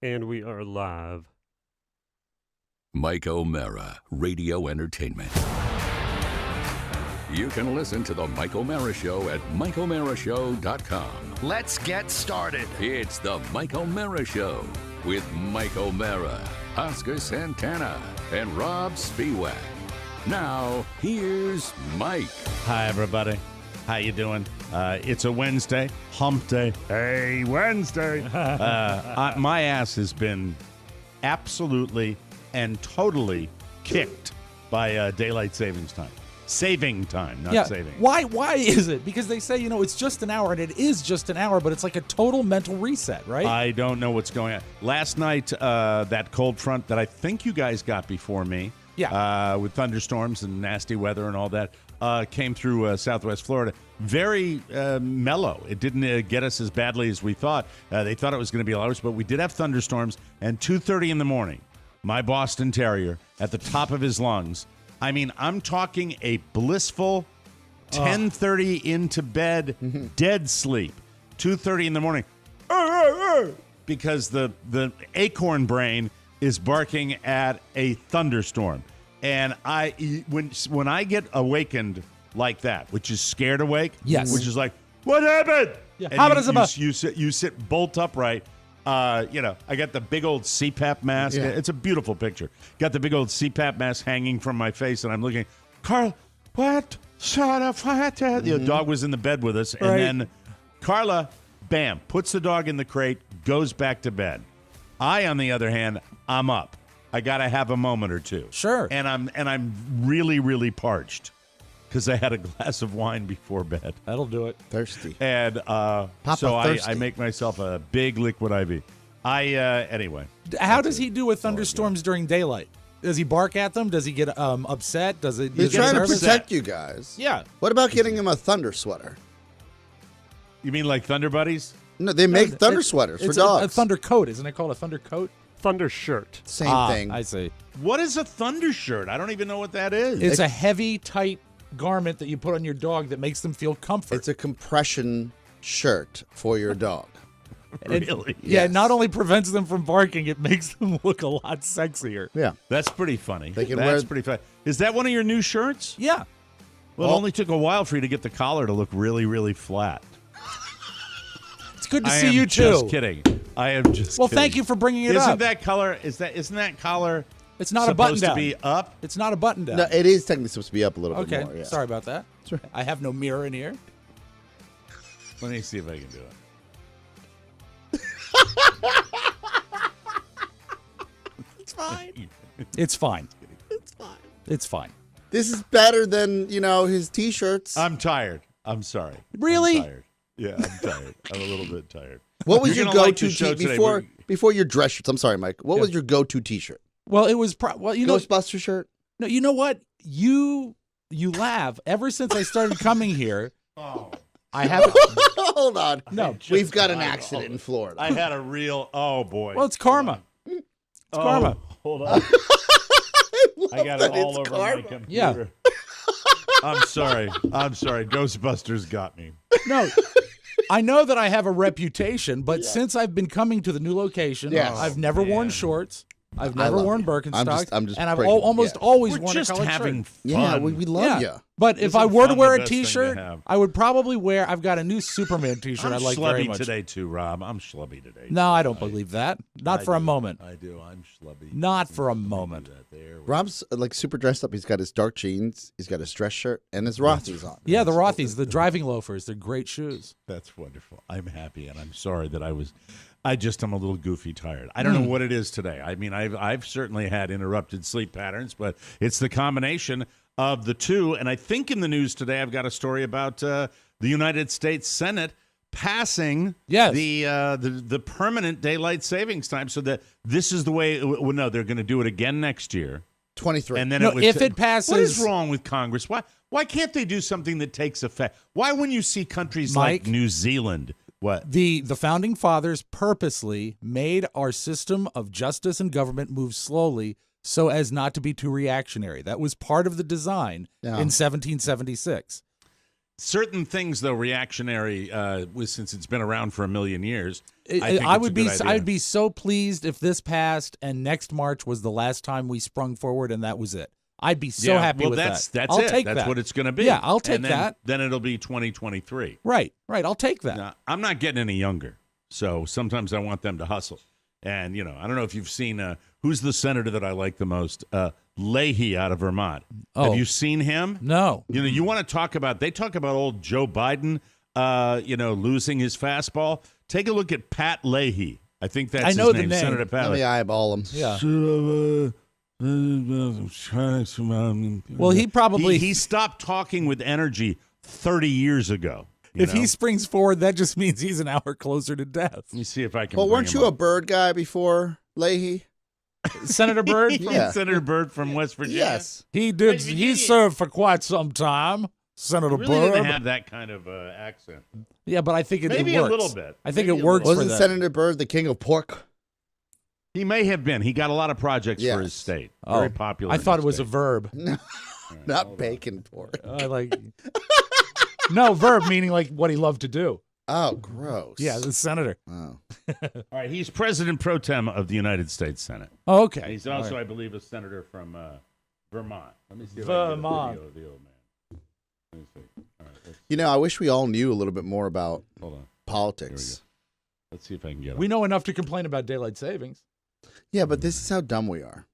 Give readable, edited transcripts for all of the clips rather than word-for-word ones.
And we are live. Mike O'Mara, Radio Entertainment. You can listen to The Mike O'Mara Show at MikeO'MaraShow.com. Let's get started. It's The Mike O'Mara Show with Mike O'Mara, Oscar Santana, and Robb Spiewak. Now, here's Mike. Hi, everybody. How you doing? It's a Wednesday, hump day. Hey, Wednesday. My ass has been absolutely and totally kicked by daylight savings time. Saving time, not saving. Why is it? Because they say, it's just an hour, and it is just an hour, but it's like a total mental reset, right? I don't know what's going on. Last night, that cold front that I think you guys got before me, with thunderstorms and nasty weather and all that, came through southwest Florida. Very mellow. It didn't get us as badly as we thought. They thought it was going to be a lot worse, but we did have thunderstorms. And 2:30 in the morning, my Boston Terrier, at the top of his lungs, I mean, I'm talking a blissful 10:30 into bed, dead sleep. 2:30 in the morning, because the acorn brain is barking at a thunderstorm. And when I get awakened like that, which is scared awake, which is like, what happened? Yeah. And you sit bolt upright. I got the big old CPAP mask. Yeah. It's a beautiful picture. Got the big old CPAP mask hanging from my face, and I'm looking. Carl, what? Shut up! The dog was in the bed with us, and then Carla, bam, puts the dog in the crate, goes back to bed. I, on the other hand, I'm up. I got to have a moment or two. Sure. And I'm really, really parched because I had a glass of wine before bed. That'll do it. Thirsty. And so I make myself a big liquid IV. Anyway. How does he do with thunderstorms during daylight? Does he bark at them? Does he get upset? He's trying to protect you guys. Yeah. What about getting him a thunder sweater? You mean like Thunder Buddies? No, they make thunder sweaters for dogs. A thunder coat. Isn't it called a thunder coat? Thunder shirt. Same thing. I see. What is a thunder shirt? I don't even know what that is. It's a heavy, tight garment that you put on your dog that makes them feel comfort. It's a compression shirt for your dog. Really? Yeah, it not only prevents them from barking, it makes them look a lot sexier. Yeah. That's pretty funny. That's pretty funny. Is that one of your new shirts? Yeah. Well, it only took a while for you to get the collar to look really, really flat. It's good to see you, too. Just kidding. I am just Well, kidding. thank you for bringing it up. Isn't that collar It's not a button down. supposed to be up? It's not a button down. No, it is technically supposed to be up a little bit more. Okay, Yeah. sorry about that. Sure. I have no mirror in here. Let me see if I can do it. It's fine. It's fine. It's fine. It's fine. This is better than, his T-shirts. I'm tired. I'm sorry. Really? I'm tired. Yeah, I'm tired. I'm a little bit tired. What was You're your gonna like go-to the show today. before your dress shirts? I'm sorry, Mike. What was your go-to T-shirt? Well, it was Ghostbuster shirt? No, you know what? You laugh. Ever since I started coming here, I haven't. Hold on. No, we've got an accident in Florida. I had a real. Oh boy. Well, it's karma. It's karma. Hold on. I got it all over my computer. Yeah. I'm sorry. Ghostbusters got me. No, I know that I have a reputation, but since I've been coming to the new location, I've never worn shorts. I've never worn Birkenstocks, I'm just and I've pregnant, almost always We're worn just a colored having shirt. fun. Yeah, we love you. But if Isn't I were to fun wear the a best thing to T-shirt, have? I would probably wear. I've got a new Superman T-shirt I'm I like very schlubby much. today too, Rob. I'm schlubby today. No, I don't believe that. Not for a moment. I do. I'm schlubby. Not for a moment. Rob's super dressed up. He's got his dark jeans. He's got his dress shirt and his Rothy's on. Yeah, the Rothy's, the driving loafers. They're great shoes. That's wonderful. I'm happy, and I'm sorry that I'm a little goofy tired. I don't know what it is today. I mean, I've certainly had interrupted sleep patterns, but it's the combination of the two. And I think in the news today, I've got a story about the United States Senate passing the permanent daylight savings time, so that this is the way. Well, no, they're going to do it again next year. 23. And then if it passes, what is wrong with Congress? Why can't they do something that takes effect? Why, when you see countries like New Zealand? What? The founding fathers purposely made our system of justice and government move slowly so as not to be too reactionary. That was part of the design in 1776. certain things, though, reactionary, since it's been around for a million years. I would be so pleased if this passed and next March was the last time we sprung forward and that was it. I'd be so happy with that. That's I'll it. take that's that. what it's going to be. Yeah, I'll take and that. Then it'll be 2023. Right. I'll take that. Now, I'm not getting any younger, so sometimes I want them to hustle. And, I don't know if you've seen who's the senator that I like the most? Leahy out of Vermont. Oh. Have you seen him? No. You want to talk about, they talk about old Joe Biden, losing his fastball. Take a look at Pat Leahy. I think that's his name, Senator Pat. Let me eyeball him. Yeah. Well, he probably... He stopped talking with energy 30 years ago. If he springs forward, that just means he's an hour closer to death. Let me see if I can. Well, weren't you a Bird guy before Leahy? Senator Bird? Yeah. Senator Bird from West Virginia. Yes. He did. He served for quite some time, Senator Really Bird. didn't have that kind of accent. Yeah, but I think it works. Maybe a little bit. I think Maybe it works for Wasn't that. Senator Bird the king of pork? He may have been. He got a lot of projects for his state. Very popular. I thought it was a state. verb. No, not bacon pork. I like. No, verb meaning like what he loved to do. Oh, gross. Yeah, the senator. Oh. All right, he's president pro tem of the United States Senate. Oh, okay. He's also, I believe, a senator from Vermont. Let me see if I can get a video of the old man. Let me see. All right, I wish we all knew a little bit more about politics. Let's see if I can get it. We know enough to complain about daylight savings. Yeah, but this is how dumb we are.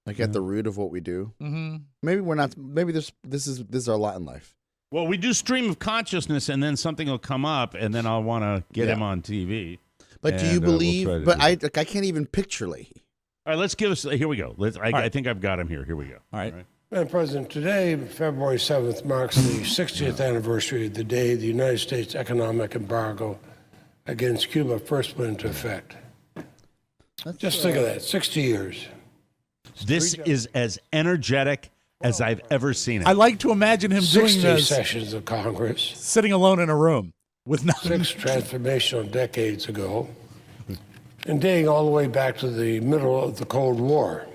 Like at the root of what we do. Mm-hmm. Maybe we're not. Maybe this is our lot in life. Well, we do stream of consciousness, and then something will come up, and then I'll want to get him on TV. But do you believe? But I can't even picture Leahy. All right, let's give us. Here we go. I think I've got him here. Here we go. All right. Madam President, today, February 7th, marks the 60th anniversary of the day the United States economic embargo against Cuba first went into effect. Just think of that, 60 years. This is as energetic as I've ever seen it. I like to imagine him doing 60 this, sessions of Congress, sitting alone in a room with nothing. 6 transformational decades ago, and dating all the way back to the middle of the Cold War.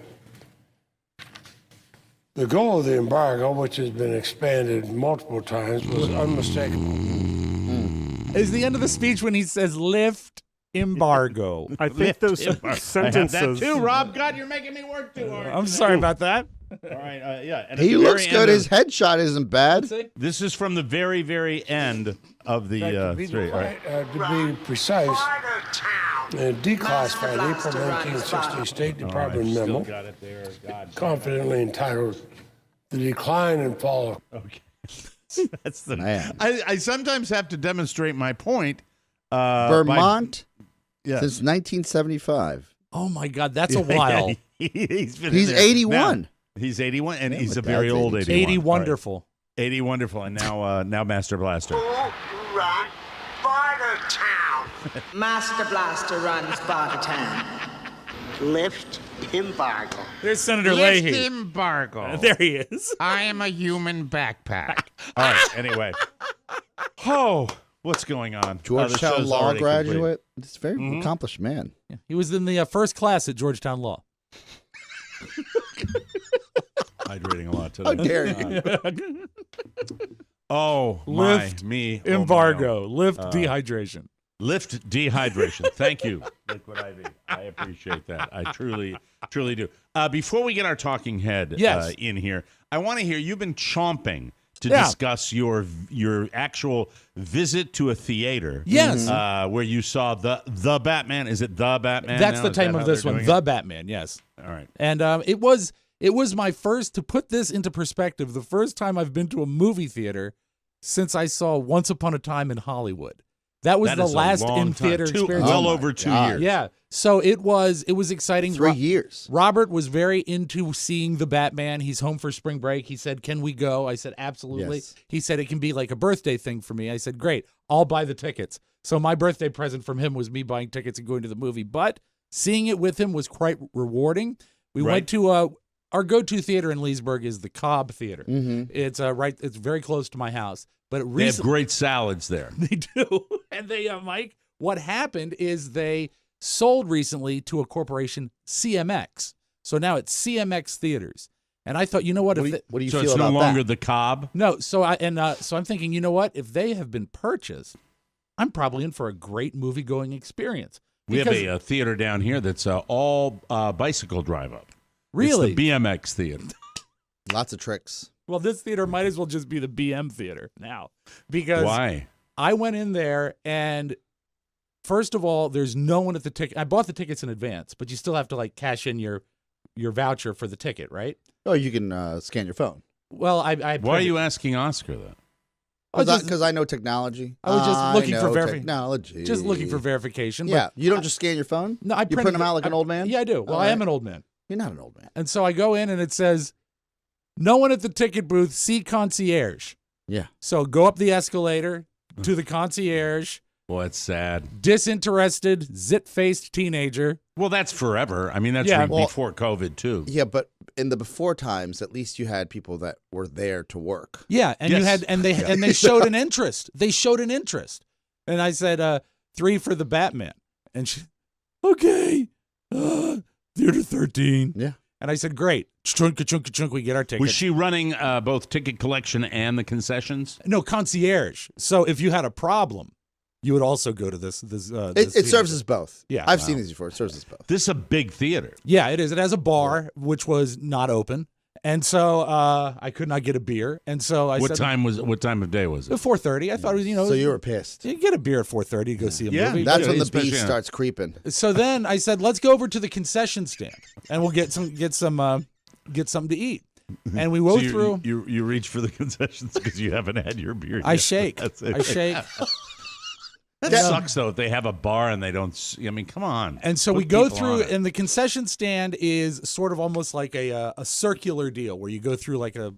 The goal of the embargo, which has been expanded multiple times, was unmistakable. Is the end of the speech when he says lift embargo. I think those sentences. I have that too, Rob. God, you're making me work too hard. I'm sorry about that. All right, yeah. And He looks good. His headshot isn't bad. This is from the very, very end of the To be precise, a declassified April 1960 State Department memo, got it there. God, confidently entitled "The Decline and Fall of." Okay. That's the Man. I sometimes have to demonstrate my point. Vermont Yeah. since 1975. Oh my God, that's a while. He's 81. Now, he's 81, and Yeah, he's my a very dad's old 82. 81. 80 wonderful. Right. 80 wonderful, and now Master Blaster. Run Bartertown. Master Blaster runs Bartertown. Lift embargo. There's Senator Leahy. embargo. There he is. I am a human backpack. All right. Anyway. Oh, what's going on? The Georgetown show's law already graduate. It's a very accomplished man. Yeah, he was in the first class at Georgetown Law. Hydrating a lot today. How dare you? Oh, Lift me. Embargo. Lift dehydration. Lift dehydration. Thank you, Liquid IV. I appreciate that. I truly, truly do. Before we get our talking head in here, I want to hear, you've been chomping to discuss your actual visit to a theater. Yes. Where you saw the Batman. Is it the Batman? That's now? the Is time that of how this they're one. doing The it? Batman, yes. All right. And it was my first, to put this into perspective, the first time I've been to a movie theater since I saw Once Upon a Time in Hollywood. That was the is a last long in-theater time. experience. Well over 2 years. Yeah. So it was exciting. 3 years. Robert was very into seeing the Batman. He's home for spring break. He said, "Can we go?" I said, "Absolutely." Yes. He said, "It can be like a birthday thing for me." I said, "Great. I'll buy the tickets." So my birthday present from him was me buying tickets and going to the movie. But seeing it with him was quite rewarding. We went to our go-to theater in Leesburg is the Cobb Theater. Mm-hmm. It's it's very close to my house. But They have great salads there. They do. And they, Mike, what happened is they sold recently to a corporation, CMX. So now it's CMX Theaters. And I thought, you know what? What If do you So feel it's no about longer that? the Cobb. no, so I'm thinking, you know what? If they have been purchased, I'm probably in for a great movie-going experience. We have Because- a theater down here that's all bicycle drive-up. Really? It's the BMX theater. Lots of tricks. Well, this theater might as well just be the BM theater now, because Why? I went in there and first of all, there's no one at the ticket. I bought the tickets in advance, but you still have to like cash in your voucher for the ticket, right? Oh, you can scan your phone. Well, I Why are you asking Oscar that? Because I know technology. I was just looking for technology. just looking for verification. Yeah, but you don't just scan your phone. No, I you print them out like an old man. Yeah, I do. Well, All I am right. an old man, You're not an old man. and so I go in and it says, "No one at the ticket booth. See concierge." Yeah. So go up the escalator to the concierge. Well, that's sad. Disinterested, zit-faced teenager. Well, that's forever. I mean, that's Yeah. before COVID, too. Yeah, but in the before times, at least you had people that were there to work. Yeah, and you Yes. had and they showed an interest. They showed an interest, and I said, 3 for the Batman, and she, okay, theater 13. Yeah. And I said, great, chunk. We get our ticket. Was she running both ticket collection and the concessions? No, concierge. So if you had a problem, you would also go to this. This It theater. serves as both. Yeah. I've seen these before. It serves as both. This is a big theater. Yeah, it is. It has a bar, which was not open, and so I could not get a beer, and so I What said, time of day was it? 4:30. I thought it was, So you were pissed. you get a beer at 4:30 to go see a Yeah, movie. That's Yeah, when the especially beast on- starts creeping. So then I said, let's go over to the concession stand, and we'll get something to eat. And we go So through. You reach for the concessions because you haven't had your beer yet. I shake. That's it. I shake. That sucks, though, if they have a bar and they don't. I mean, come on. And so Put we go people through, on it. and the concession stand is sort of almost like a circular deal where you go through like a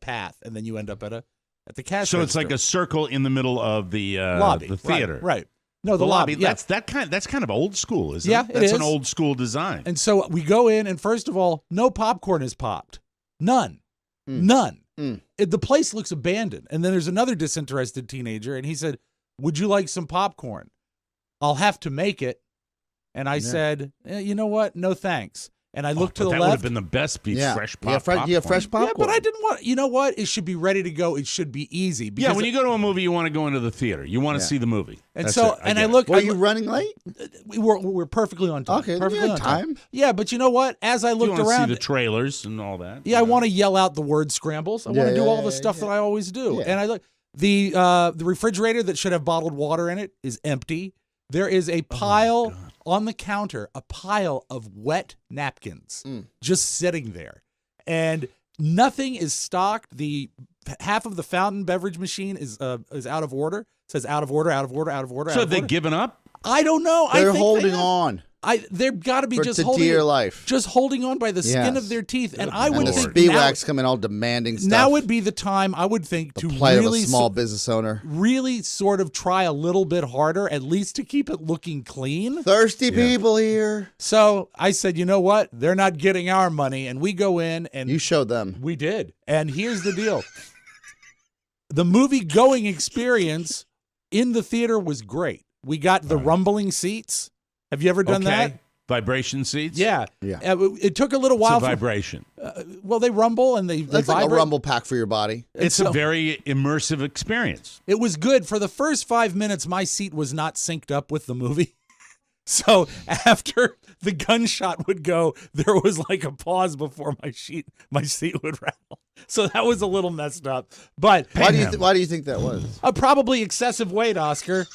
path, and then you end up at the cash So it's register. like a circle in the middle of the lobby, the theater. Right. No, the lobby. Yeah. That's kind of old school, isn't Yeah, it? it That's is. an old school design. And so we go in, and first of all, no popcorn is popped. None. The place looks abandoned. And then there's another disinterested teenager, and he said, would you like some popcorn? I'll have to make it. And I said, you know what? No, thanks. And I looked to the that left. would have been the best piece. Fresh Yeah, popcorn. fresh popcorn. Yeah, but I didn't want. You know what? It should be ready to go. It should be easy. Yeah, because- when you go to a movie, you want to go into the theater. You want to see the movie. And That's so, it. and get I it. look. Were you running late? We're perfectly on time. Okay, perfectly you had on time. time. Yeah, but you know what? As I You looked want to around, see the trailers and all that. yeah, I want to yell out the word scrambles. I want to do all the stuff that I always do. Yeah. And I look. The refrigerator that should have bottled water in it is empty. There is a pile on the counter, a pile of wet napkins just sitting there. And nothing is stocked. The half of the fountain beverage machine is out of order. It says out of order. So have they given up? I don't know. They're I think holding they have. on. They've got to be For just to holding dear life. just holding on by the skin Yes. of their teeth. And I would And the think Speewax coming all demanding stuff. now would be the time I would think to the plight really of a small business owner. really sort of try a little bit harder, at least to keep it looking clean. Thirsty people here. So I said, you know what? They're not getting our money. And we go in and You showed them. we did. And here's the deal. The movie going experience in the theater was great. We got the rumbling seats. Have you ever done that? Vibration seats? Yeah. Yeah. It took a little It's while. a vibration. Well, they rumble and they That's like vibrate. a rumble pack for your body. It's a very immersive experience. It was good. For the first 5 minutes, my seat was not synced up with the movie. So after the gunshot would go, there was like a pause before my seat would rattle. So that was a little messed up. But Why do you think that was? probably excessive weight, Oscar.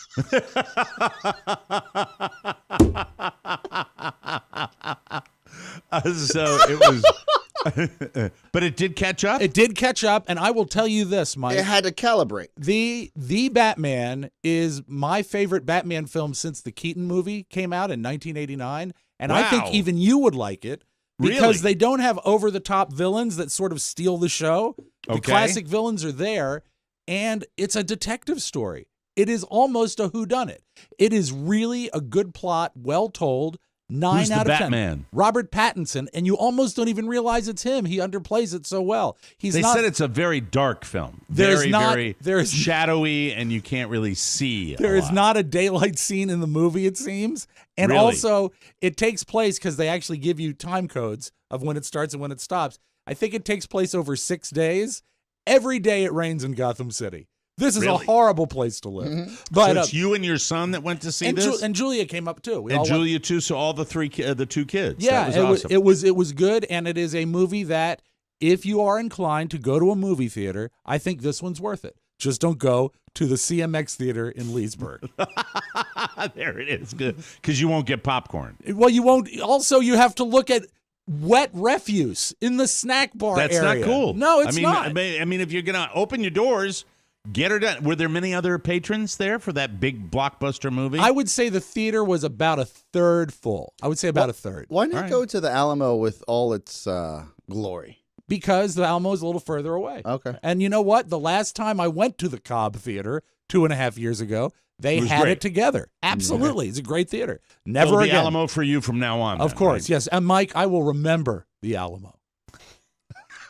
So it was, but it did catch up. It did catch up, and I will tell you this, Mike. It had to calibrate. The Batman is my favorite Batman film since the Keaton movie came out in 1989, and I think Wow. even you would like it because Really? they don't have over-the-top villains that sort of steal the show. The Okay. classic villains are there, and it's a detective story. It is almost a whodunit. It is really a good plot, well told. 9 Who's the out of 10. Batman? Robert Pattinson, and you almost don't even realize it's him. He underplays it so well. They said it's a very dark film. There's very, not- very there's- shadowy, and you can't really see. There a is lot. not a daylight scene in the movie, it seems. And Really? also, it takes place because they actually give you time codes of when it starts and when it stops. I think it takes place over 6 days. Every day it rains in Gotham City. This is a horrible place to live. But so it's you and your son that went to see this? And Julia came up too. And Julia too, so all the two kids. Yeah, that was awesome. It was good, and it is a movie that if you are inclined to go to a movie theater, I think this one's worth it. Just don't go to the CMX Theater in Leesburg. There it is. Good. Because you won't get popcorn. Well, you won't. Also, you have to look at wet refuse in the snack bar That's area. not cool. No, it's not. I mean, if you're going to open your doors, get her done. Were there many other patrons there for that big blockbuster movie? I would say the theater was about a third full. I would say about a third. Why not go to the Alamo with all its glory? Because the Alamo is a little further away. Okay. And you know what? The last time I went to the Cobb Theater 2.5 years ago, they had great. it together. Absolutely. It's a great theater. Never so the again. Alamo for you from now on. Of then, course, right? yes. And Mike, I will remember the Alamo.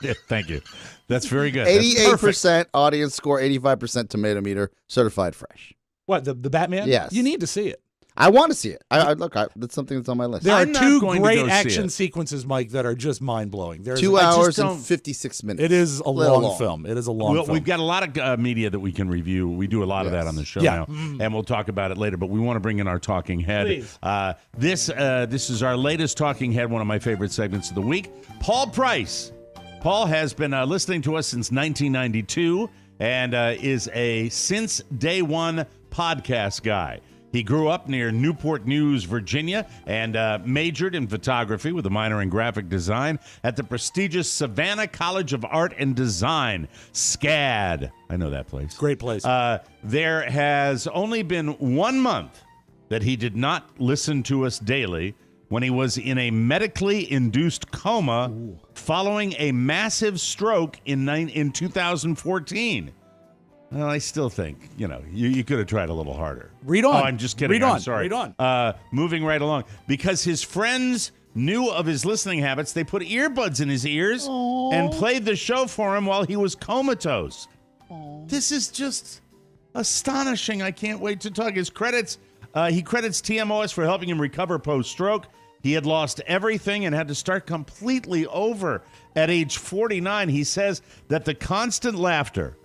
Yeah, thank you. That's very good. 88% audience score, 85% tomato meter, certified fresh. What, the Batman? Yes. You need to see it. I want to see it. Look, that's something that's on my list. There are I'm not two going to great go see action it. sequences, Mike, that are just mind-blowing. 2 hours and 56 minutes. It is a Little long film. It is a long film. We've got a lot of media that we can review. We do a lot of that on the show now, and we'll talk about it later. But we want to bring in our talking head. Please. This is our latest talking head, one of my favorite segments of the week. Paul Price. Paul has been listening to us since 1992 and is a since day one podcast guy. He grew up near Newport News, Virginia, and majored in photography with a minor in graphic design at the prestigious Savannah College of Art and Design, SCAD. I know that place. Great place. There has only been 1 month that he did not listen to us daily when he was in a medically induced coma following a massive stroke in 2014. Well, I still think, you could have tried a little harder. Read on. Oh, I'm just kidding. Read on. I'm sorry. Read on. Moving right along. Because his friends knew of his listening habits, they put earbuds in his ears and played the show for him while he was comatose. This is just astonishing. I can't wait to talk. He credits TMOS for helping him recover post-stroke. He had lost everything and had to start completely over at age 49. He says that the constant laughter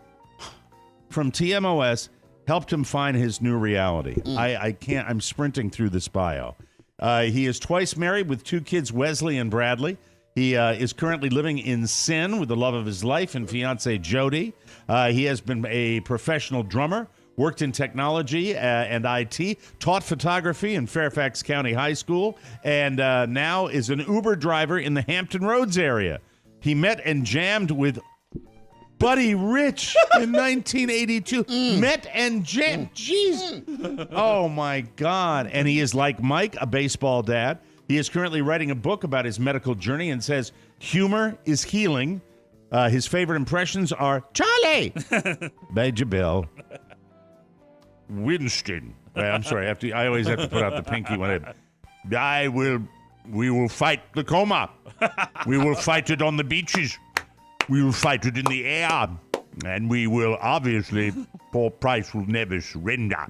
from TMOS helped him find his new reality. I'm sprinting through this bio. He is twice married with 2 kids, Wesley and Bradley. He is currently living in Sin with the love of his life and fiancée Jody. He has been a professional drummer, worked in technology and IT, taught photography in Fairfax County High School, and now is an Uber driver in the Hampton Roads area. He met and jammed with Buddy Rich in 1982. Met and jammed. Jeez. Oh, my God. And he is like Mike, a baseball dad. He is currently writing a book about his medical journey and says humor is healing. His favorite impressions are Charlie, Major Bill, Winston. I'm sorry. I always have to put out the pinky when we will fight the coma. We will fight it on the beaches. We will fight it in the air. And we will, obviously, Paul Price will never surrender.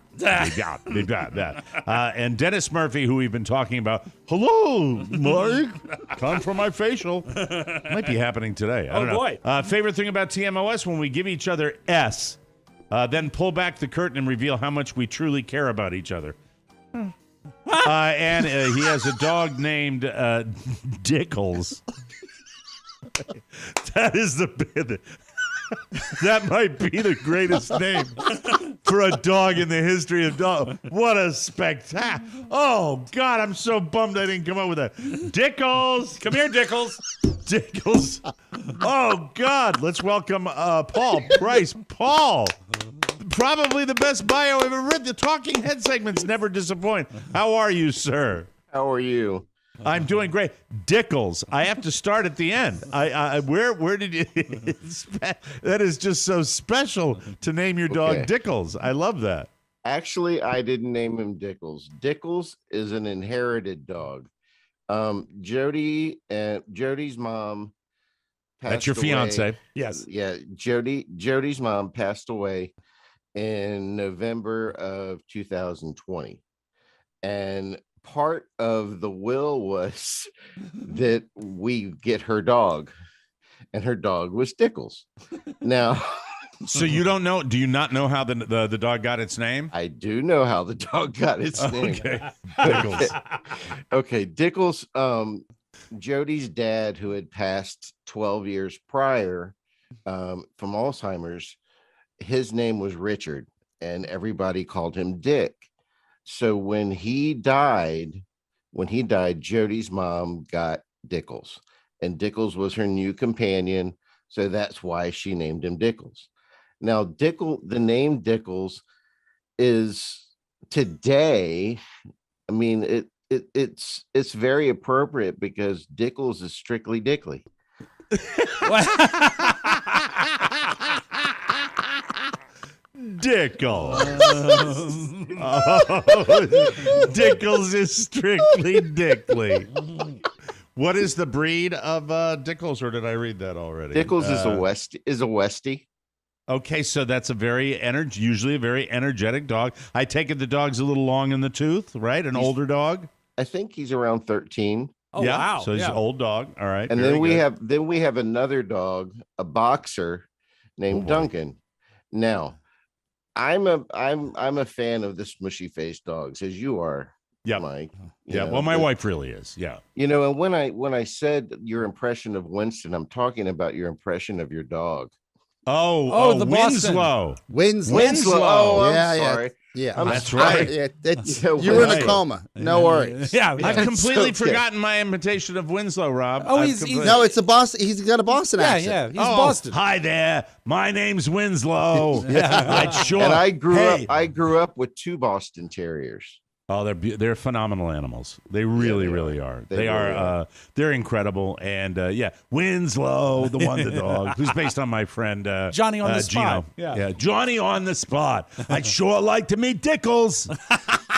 And Dennis Murphy, who we've been talking about. Hello, Mike. Time for my facial. Might be happening today. I don't know. Boy. Favorite thing about TMOS, when we give each other S, then pull back the curtain and reveal how much we truly care about each other. And he has a dog named Dickles. That is that might be the greatest name for a dog in the history of dogs. What a spectacle. Oh, God, I'm so bummed I didn't come up with that. Dickles. Come here, Dickles. Dickles. Oh, God. Let's welcome Paul Price. Paul. Probably the best bio I've ever read. The talking head segments never disappoint. How are you, sir? How are you? I'm doing great. Dickles. I have to start at the end. Where did you? That is just so special to name your dog Dickles. I love that. Actually, I didn't name him Dickles. Dickles is an inherited dog. Jody and Jody's mom passed That's your fiance. away. Yes. Yeah. Jody's mom passed away in November of 2020. And part of the will was that we get her dog. and her dog was Dickles. Now, so you don't know? Do you not know how the dog got its name? I do know how the dog got its name. Okay, Dickles. Okay, Dickles. Jody's dad, who had passed 12 years prior from Alzheimer's, his name was Richard, and everybody called him Dick. So when he died, Jody's mom got Dickles, and Dickles was her new companion. So that's why she named him Dickles. Now, the name Dickles is today, I mean, it's very appropriate because Dickles is strictly Dickly. Dickles. Dickles is strictly Dickly. What is the breed of Dickles, or did I read that already? Dickles is a Westie. Okay, so that's usually a very energetic dog. I take it the dog's a little long in the tooth, right? An older dog. I think he's around 13. Oh, yeah, wow. So he's an old dog. All right. And then we have another dog, a boxer named Duncan. Now, I'm a fan of the smushy faced dogs, as you are, Mike. Yeah. Well, my wife really is. Yeah. You know, and when I said your impression of Winston, I'm talking about your impression of your dog. Oh, the Winslow. Winslow. Oh, I'm Yeah, sorry. Yeah, that's right. You were in a coma. No worries. Yeah, I've completely forgotten my imitation of Winslow, Rob. Oh, No, it's a Boston. He's got a Boston accent. Yeah, he's Boston. Hi there. My name's Winslow. And I grew up with 2 Boston Terriers. Oh, they're phenomenal animals. They really are. They are. They're incredible. And Winslow, the wonder dog, who's based on my friend Johnny on the spot. Gino. Yeah, Johnny on the spot. I'd sure like to meet Dickles.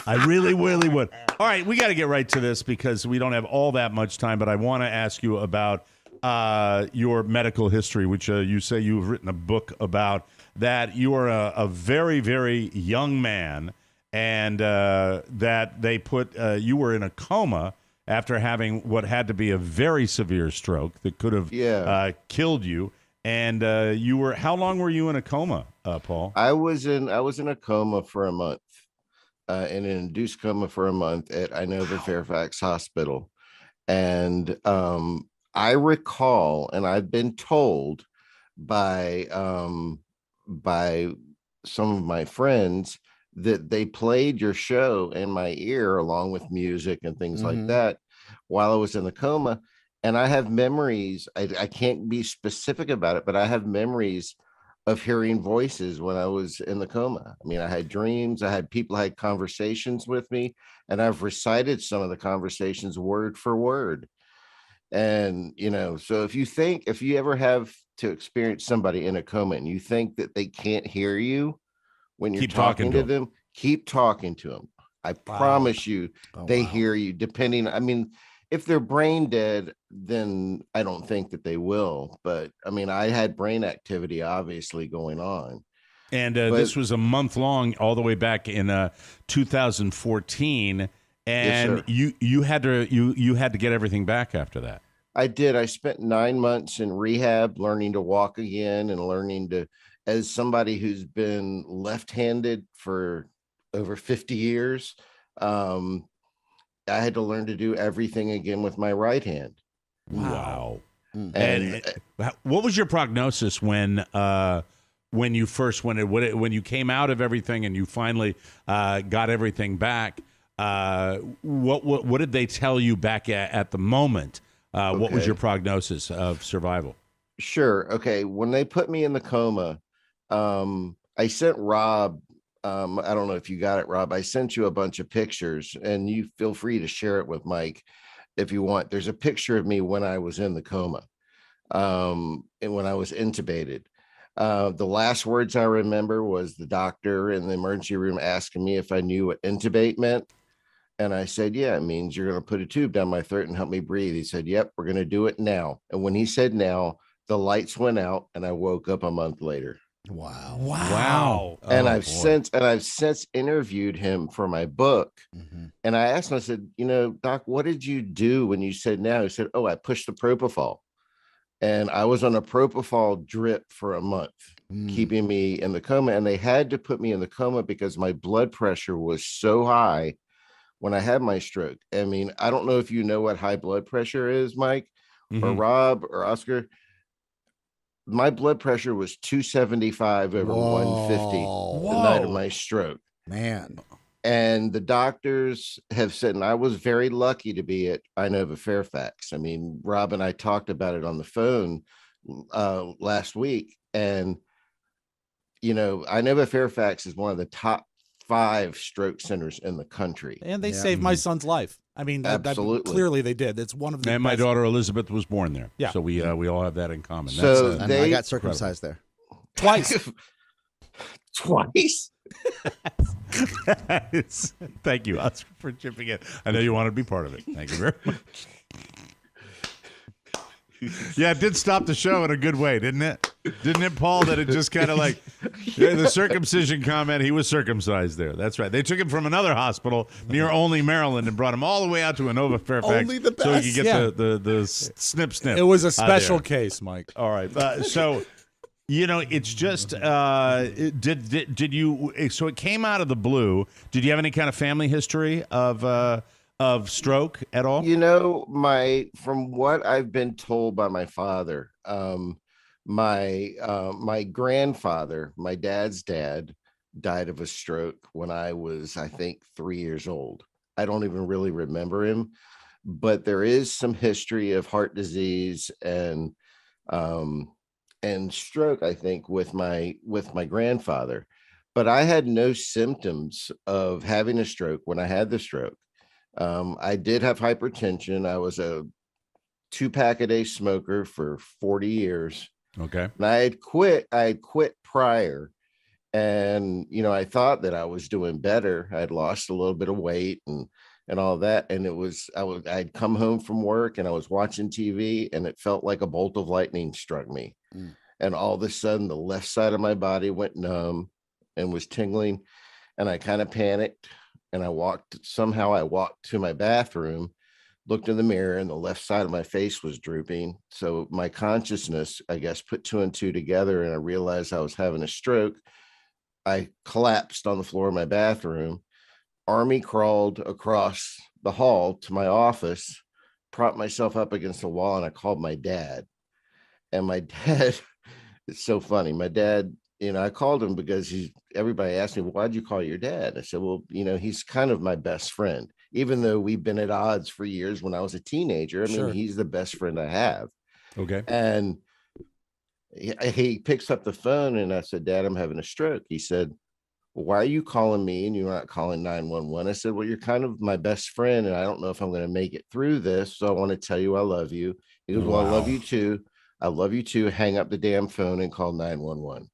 I really would. All right, we got to get right to this because we don't have all that much time. But I want to ask you about your medical history, which you say you've written a book about. That you are a very, very young man. And that they put you were in a coma after having what had to be a very severe stroke that could have killed you. And you were how long were you in a coma, Paul? I was in a coma for a month, in an induced coma for a month at Fairfax Hospital, and I recall, and I've been told by some of my friends that they played your show in my ear along with music and things like that while I was in the coma. And I have memories, I can't be specific about it, but I have memories of hearing voices when I was in the coma. I mean, I had dreams, I had people had conversations with me, and I've recited some of the conversations word for word. And, so if you ever have to experience somebody in a coma and you think that they can't hear you, when you're talking to them, keep talking to them. I promise you, they hear you. If they're brain dead, then I don't think that they will. But I had brain activity obviously going on. And this was a month long, all the way back in 2014. And you had to get everything back after that. I did. I spent 9 months in rehab, learning to walk again and learning to. As somebody who's been left-handed for over 50 years, I had to learn to do everything again with my right hand. Wow. And what was your prognosis when you first when you came out of everything and you finally got everything back? What did they tell you back at the moment? What was your prognosis of survival? Sure. Okay. When they put me in the coma, I sent Robb, I don't know if you got it, Robb. I sent you a bunch of pictures, and you feel free to share it with Mike if you want. There's a picture of me when I was in the coma, and when I was intubated. The last words I remember was the doctor in the emergency room asking me if I knew what intubate meant. And I said, yeah, it means you're going to put a tube down my throat and help me breathe. He said, yep, we're going to do it now. And when he said now, the lights went out and I woke up a month later. Wow. And I've since interviewed him for my book. And I asked him, I said, Doc, what did you do when you said now? He said, I pushed the propofol. and I was on a propofol drip for a month, keeping me in the coma. And they had to put me in the coma because my blood pressure was so high when I had my stroke. I mean, I don't know if you know what high blood pressure is, Mike, or Rob or Oscar. My blood pressure was 275 over 150 the night of my stroke. Man. And the doctors have said, and I was very lucky to be at Inova Fairfax. I mean, Rob and I talked about it on the phone last week. And, you know, Inova Fairfax is one of the top 5 stroke centers in the country. And they saved my son's life. I mean, absolutely. Clearly they did. It's one of the And my daughter Elizabeth was born there. Yeah. So we all have that in common. So And I got circumcised there. Twice. Twice? Thank you, Oscar, for chipping in. I know you want to be part of it. Thank you very much. Yeah, it did stop the show in a good way, didn't it? Didn't it, Paul? That it just kind of like the circumcision comment. He was circumcised there. That's right. They took him from another hospital near Olney, Maryland, and brought him all the way out to Inova Fairfax Only the so he best. could get the snip. It was a special case, Mike. All right. So, you know, it's just did you? So it came out of the blue. Did you have any kind of family history of stroke at all? You know, from what I've been told by my father, my grandfather, my dad's dad, died of a stroke when I was, I think, 3 years old. I don't even really remember him, but there is some history of heart disease and stroke, I think, with my grandfather. But I had no symptoms of having a stroke when I had the stroke. I did have hypertension. I was a 2-pack-a-day smoker for 40 years. Okay. And I had quit prior. And, you know, I thought that I was doing better. I had lost a little bit of weight and all that. And I'd come home from work and I was watching TV and it felt like a bolt of lightning struck me. And all of a sudden the left side of my body went numb and was tingling. And I kind of panicked. And I walked to my bathroom, looked in the mirror, and the left side of my face was drooping. So my consciousness, I guess, put 2 and 2 together, and I realized I was having a stroke. I collapsed on the floor of my bathroom, army crawled across the hall to my office, propped myself up against the wall, and I called my dad. And my dad, it's so funny. My dad, you know, I called him because everybody asked me, well, why'd you call your dad? I said, well, you know, he's kind of my best friend, even though we've been at odds for years when I was a teenager. I mean, he's the best friend I have. Okay. And he picks up the phone and I said, Dad, I'm having a stroke. He said, well, why are you calling me and you're not calling 911? I said, well, you're kind of my best friend and I don't know if I'm going to make it through this. So I want to tell you I love you. He goes, well, I love you too. I love you too. Hang up the damn phone and call 911.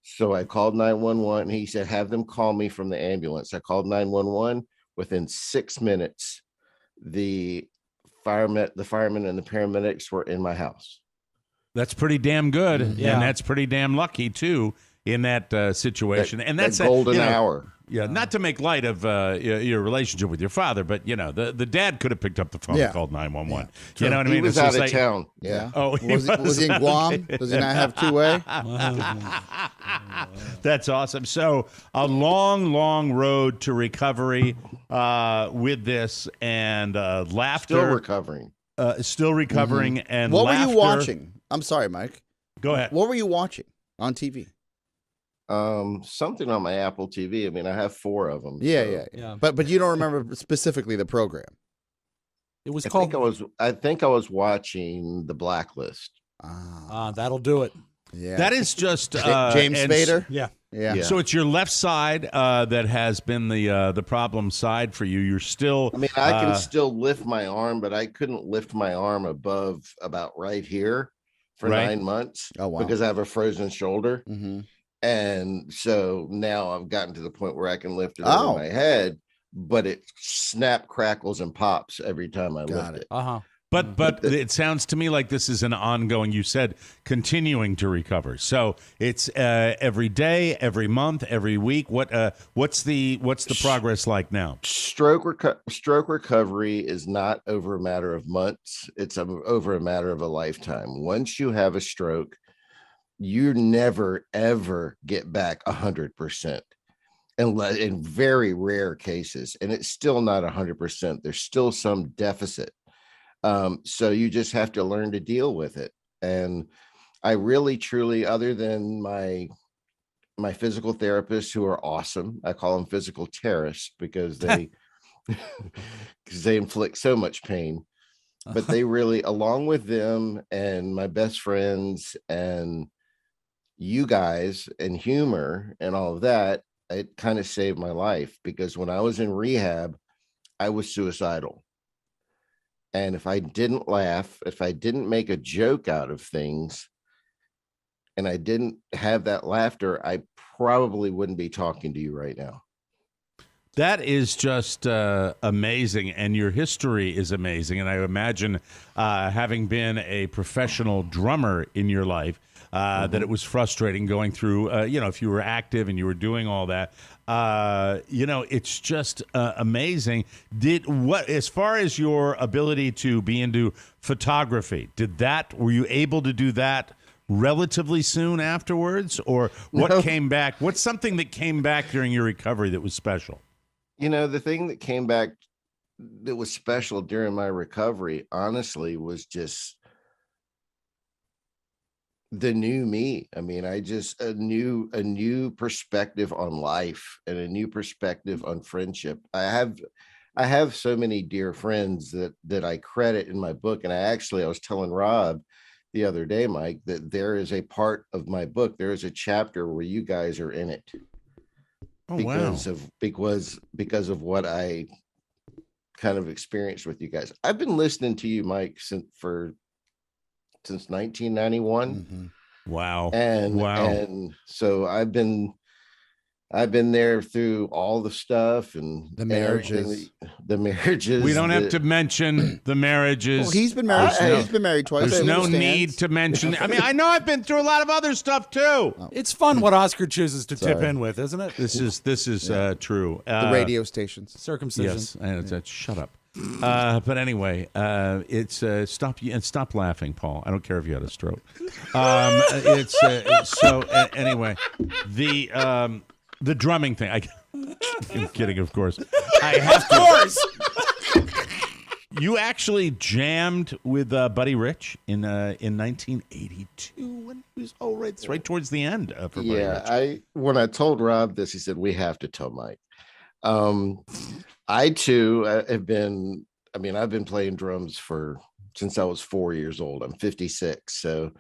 So I called 911. He said, have them call me from the ambulance. I called 911. Within 6 minutes, the firemen and the paramedics were in my house. That's pretty damn good. Yeah. And that's pretty damn lucky, too, in that situation. And that's that golden hour. Yeah, not to make light of your relationship with your father, but, you know, the dad could have picked up the phone and called 911. Yeah. You know what I mean? He was out of town. Yeah. Oh, was he in Guam? Does he not have two-way? That's awesome. So a long, long road to recovery with this and laughter. Still recovering. And what laughter. were you watching? I'm sorry, Mike. Go ahead. What were you watching on TV? Something on my Apple TV. I mean, I have 4 of them. Yeah. But you don't remember specifically the program. It was I called. think I was watching The Blacklist. That'll do it. Yeah. That is just James Spader. Yeah. So it's your left side that has been the problem side for you. You're still. I mean, I can still lift my arm, but I couldn't lift my arm above about right here for 9 months. Oh, wow. Because I have a frozen shoulder. Mm-hmm. And so now I've gotten to the point where I can lift it over my head, but it snap, crackles, and pops every time I lift it. But it sounds to me like this is an ongoing, you said, continuing to recover. So it's every day, every month, every week. What's the progress like now? Stroke recovery is not over a matter of months. It's over a matter of a lifetime. Once you have a stroke, you never, ever get back 100%. Unless in very rare cases, and it's still not 100%. There's still some deficit. So you just have to learn to deal with it. And I really, truly, other than my physical therapists, who are awesome, I call them physical terrorists because they inflict so much pain. But they really, along with them and my best friends and you guys and humor and all of that, it kind of saved my life, because when I was in rehab, I was suicidal. And if I didn't laugh, if I didn't make a joke out of things, and I didn't have that laughter, I probably wouldn't be talking to you right now. That is just amazing, and your history is amazing. And I imagine, having been a professional drummer in your life, that it was frustrating going through, if you were active and you were doing all that, it's just amazing. As far as your ability to be into photography, were you able to do that relatively soon afterwards, or what came back? What's something that came back during your recovery that was special? The thing that came back that was special during my recovery, honestly, was just the new me. I mean, I just a new perspective on life and a new perspective on friendship. I have so many dear friends that I credit in my book. And I was telling Robb the other day, Mike, that there is a part of my book, there is a chapter where you guys are in it. Because of what I kind of experienced with you guys. I've been listening to you, Mike, since 1991. Mm-hmm. Wow. And so I've been there through all the stuff and the marriages. We don't have to mention the marriages. Well, he's been married. He's been married twice. There's no need to mention. I mean, I know I've been through a lot of other stuff too. Oh. It's fun what Oscar chooses to tip in with, isn't it? This is true. The radio stations, circumcision. Yes, and shut up. But anyway, it's stop laughing, Paul. I don't care if you had a stroke. Anyway, the drumming thing. I'm kidding, of course. Of course. You actually jammed with Buddy Rich in 1982 when he was right towards the end for Buddy Rich. When I told Robb this, he said, we have to tell Mike. I too have been. I mean, I've been playing drums since I was 4 years old. I'm 56, so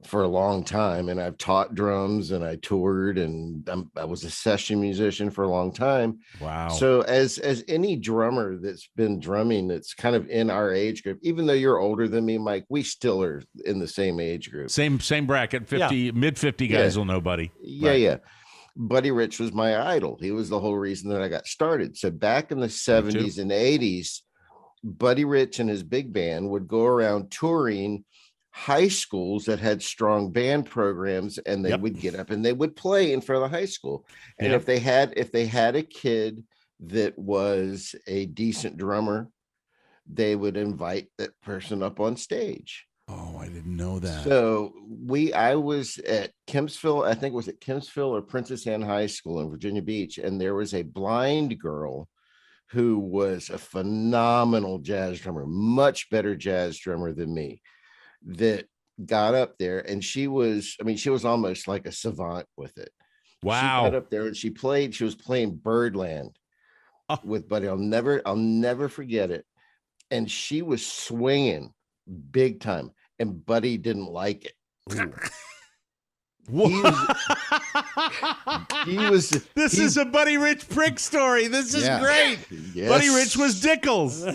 for a long time, and I've taught drums and I toured, and I was a session musician for a long time. Wow. So as any drummer that's been drumming, that's kind of in our age group, even though you're older than me, Mike, we still are in the same age group. Same bracket, 50, mid 50 guys will know Buddy. Yeah, right. Yeah. Buddy Rich was my idol. He was the whole reason that I got started. So back in the 70s and 80s, Buddy Rich and his big band would go around touring high schools that had strong band programs, and they would get up and they would play in front of the high school. And if they had a kid that was a decent drummer, they would invite that person up on stage. Oh, I didn't know that. So I was at Kempsville, I think it was at Kempsville or Princess Anne High School in Virginia Beach, and there was a blind girl who was a phenomenal jazz drummer, much better jazz drummer than me, that got up there, and she was almost like a savant with it. Wow. She got up there and she was playing Birdland with Buddy. I'll never forget it. And she was swinging big time, and Buddy didn't like it. This is a Buddy Rich prick story. This is great. Yes. Buddy Rich was Dickles.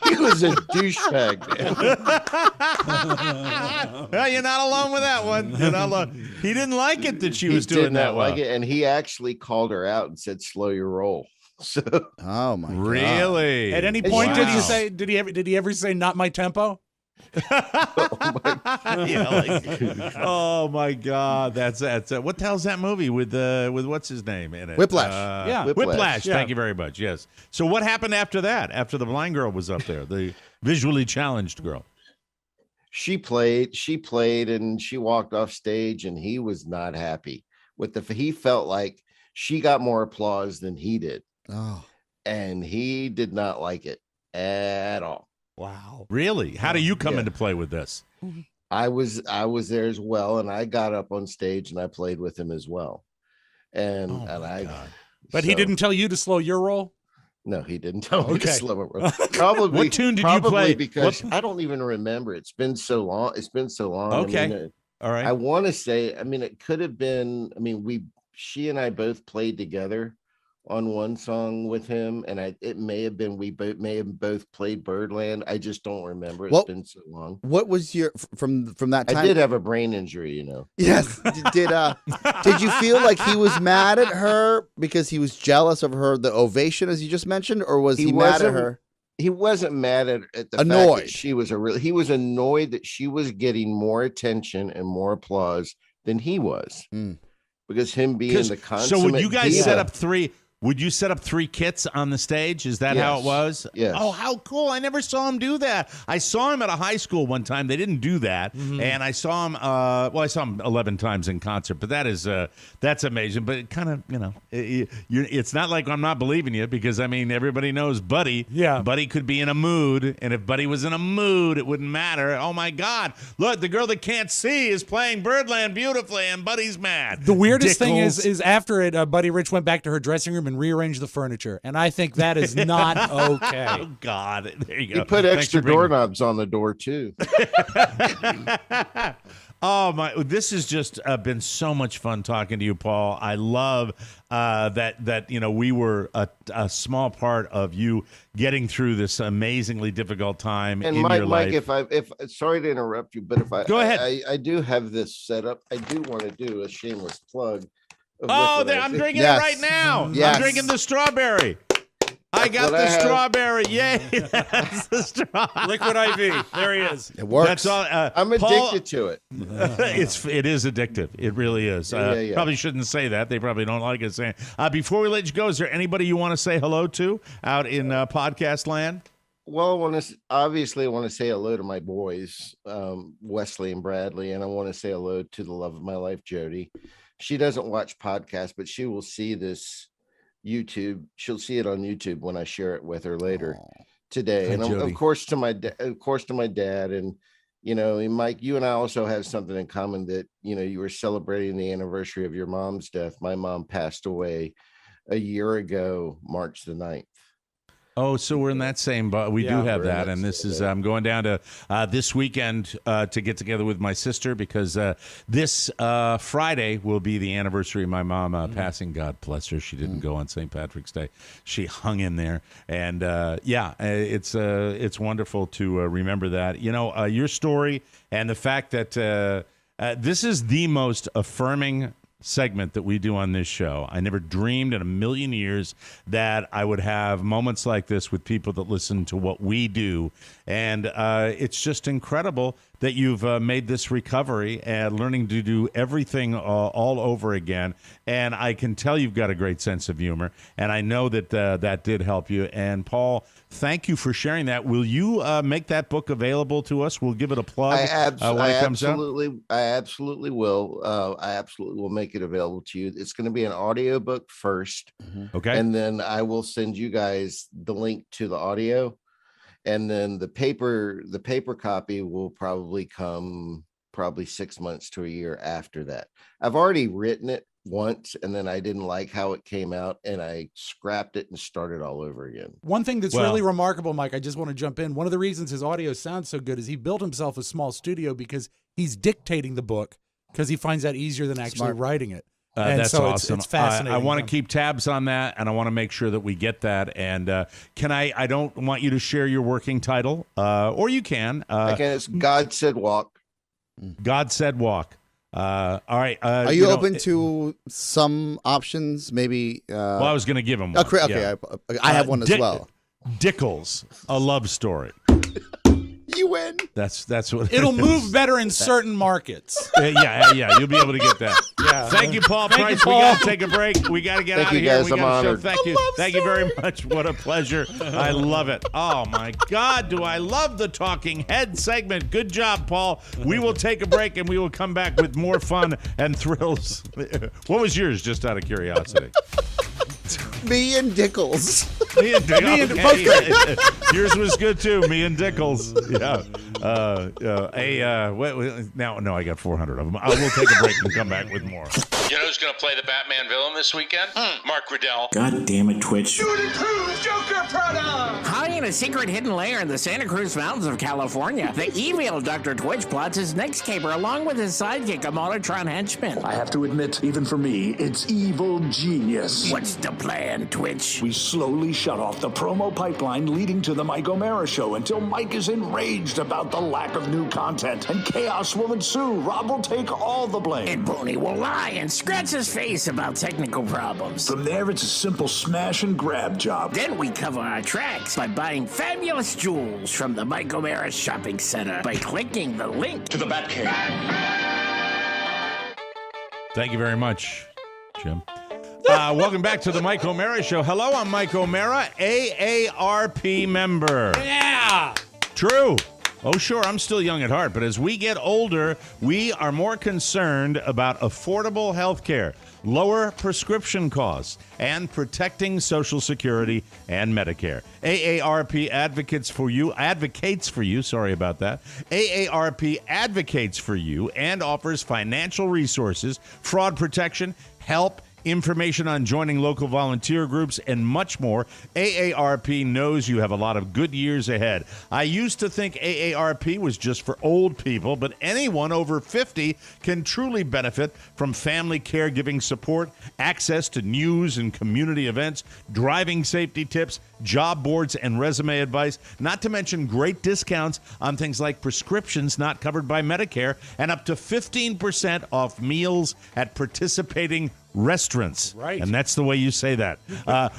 He was a douchebag. Well, you're not alone with that one. You're not alone. He didn't like it that she was doing that well. Like it, and he actually called her out and said, "Slow your roll." So, oh my God. Really? At any And point, she did he just- say? Did he ever say not my tempo? Oh my God, that's what the hell's that movie with what's his name in it? Whiplash. Yeah. Whiplash. Yeah. Thank you very much. Yes. So what happened after that? After the blind girl was up there, the visually challenged girl. she played, and she walked off stage, and he was not happy with he felt like she got more applause than he did. Oh. And he did not like it at all. Wow. Really? How do you come Yeah. into play with this? I was there as well, and I got up on stage and I played with him as well. And Oh, my I God. But he so- didn't tell you to slow your roll? No, he didn't tell me to Okay. slow it. Probably. What tune did you probably play? Because I don't even remember. It's been so long. Okay. I mean, All right. I want to say. I mean, it could have been. I mean, she and I both played together on one song with him, and it may have been we may have both played Birdland. I just don't remember. It's been so long. What was your from that time? I did have a brain injury, you know. Yes. Did you feel like he was mad at her because he was jealous of the ovation, as you just mentioned, or was he mad at her? He wasn't mad at the fact Annoyed. that she was he was annoyed that she was getting more attention and more applause than he was. Because him being the consummate So would you guys diva- set up three? Would you set up three kits on the stage? Is that how it Yes. was? Yes. Oh, how cool. I never saw him do that. I saw him at a high school one time. They didn't do that. And I saw him, I saw him 11 times in concert, but that's amazing. But it kind of, it's not like I'm not believing you because, I mean, everybody knows Buddy. Yeah. Buddy could be in a mood. And if Buddy was in a mood, it wouldn't matter. Oh, my God. Look, the girl that can't see is playing Birdland beautifully, and Buddy's mad. The weirdest thing Dickles. is after it, Buddy Rich went back to her dressing room and rearranged the furniture, and I think that is not okay. Oh, God. There you go. He put Thanks extra for bringing- doorknobs on the door too. Oh my! This has just been so much fun talking to you, Paul. I love that we were a small part of you getting through this amazingly difficult time And in Mike, your life. if sorry to interrupt you, but if I Go ahead. I do have this set up. I do want to do a shameless plug. Of Oh, Liquid I'm IV. Mm-hmm. drinking Yes. it right now. Yes. I'm drinking the strawberry. I got what I the have. strawberry. Yay! That's the straw. Liquid IV. There he is. It works. That's all. I'm Paul- addicted to it. it is addictive. It really is. Yeah. Probably shouldn't say that. They probably don't like us saying. Before we let you go, is there anybody you want to say hello to out in podcast land? Well, I want to say hello to my boys, Wesley and Bradley, and I want to say hello to the love of my life, Jody. She doesn't watch podcasts, but she will see this YouTube. She'll see it on YouTube when I share it with her later today. Hi, And Jody. of course to my dad, and Mike, you and I also have something in common that you were celebrating the anniversary of your mom's death. My mom passed away a year ago, March the 9th. Oh, so we're in that same, but we do Yeah, have we're in that, that and this same is boat. I'm going down to this weekend to get together with my sister because this Friday will be the anniversary of my mom passing. God bless her. She didn't go on St. Patrick's Day. She hung in there, and it's wonderful to remember that. Your story and the fact that this is the most affirming segment that we do on this show. I never dreamed in a million years that I would have moments like this with people that listen to what we do. And it's just incredible that you've made this recovery and learning to do everything all over again. And I can tell you've got a great sense of humor. And I know that that did help you. And Paul, thank you for sharing that. Will you make that book available to us? We'll give it a plug when it comes out. I absolutely will. I absolutely will make it available to you. It's going to be an audio book first. Okay. And then I will send you guys the link to the audio. And then the paper copy will probably come 6 months to a year after that. I've already written it once, and then I didn't like how it came out, and I scrapped it and started all over again. One thing that's really remarkable, Mike, I just want to jump in. One of the reasons his audio sounds so good is he built himself a small studio because he's dictating the book because he finds that easier than actually writing it. And That's so awesome. It's fascinating. I want to keep tabs on that, and I want to make sure that we get that. And I don't want you to share your working title, or you can. Again, it's God Said Walk. God Said Walk. All right. Are you open to some options? Maybe. Well, I was going to give him one. Okay. Yeah. I have one as well. Dickles, a love story. You win. That's what It'll move better in certain markets. Yeah. You'll be able to get that. Yeah. Thank you, Paul Price. We got to take a break. We got to get out of here. Guys, I'm honored. Thank you very much. What a pleasure. I love it. Oh my God, do I love the talking head segment. Good job, Paul. We will take a break and we will come back with more fun and thrills. What was yours, just out of curiosity? Me and Dickles. Me and Dickles. Yours was good too. Me and Dickles. Yeah. No, I got 400 of them. I will take a break and come back with more. You know who's going to play the Batman villain this weekend? Mark Riddell. God damn it, Twitch. Hiding in a secret hidden lair in the Santa Cruz Mountains of California, the evil Dr. Twitch plots his next caper along with his sidekick, a Molotron henchman. I have to admit, even for me, it's evil genius. What's the plan, Twitch? We slowly shut off the promo pipeline leading to the Mike O'Mara show until Mike is enraged about the lack of new content, and chaos will ensue. Rob will take all the blame. And Booney will lie and scratch his face about technical problems. From there, it's a simple smash and grab job. Then we cover our tracks by buying fabulous jewels from the Mike O'Mara Shopping Center by clicking the link To the Batcave. Thank you very much, Jim. Welcome back to the Mike O'Mara Show. Hello, I'm Mike O'Mara, AARP member. Yeah. True. Oh, sure, I'm still young at heart, but as we get older, we are more concerned about affordable health care, lower prescription costs, and protecting Social Security and Medicare. AARP advocates for you. Sorry about that. AARP advocates for you and offers financial resources, fraud protection, help, information on joining local volunteer groups, and much more. AARP knows you have a lot of good years ahead. I used to think AARP was just for old people, but anyone over 50 can truly benefit from family caregiving support, access to news and community events, driving safety tips, job boards, and resume advice, not to mention great discounts on things like prescriptions not covered by Medicare, and up to 15% off meals at participating restaurants. Right. And that's the way you say that.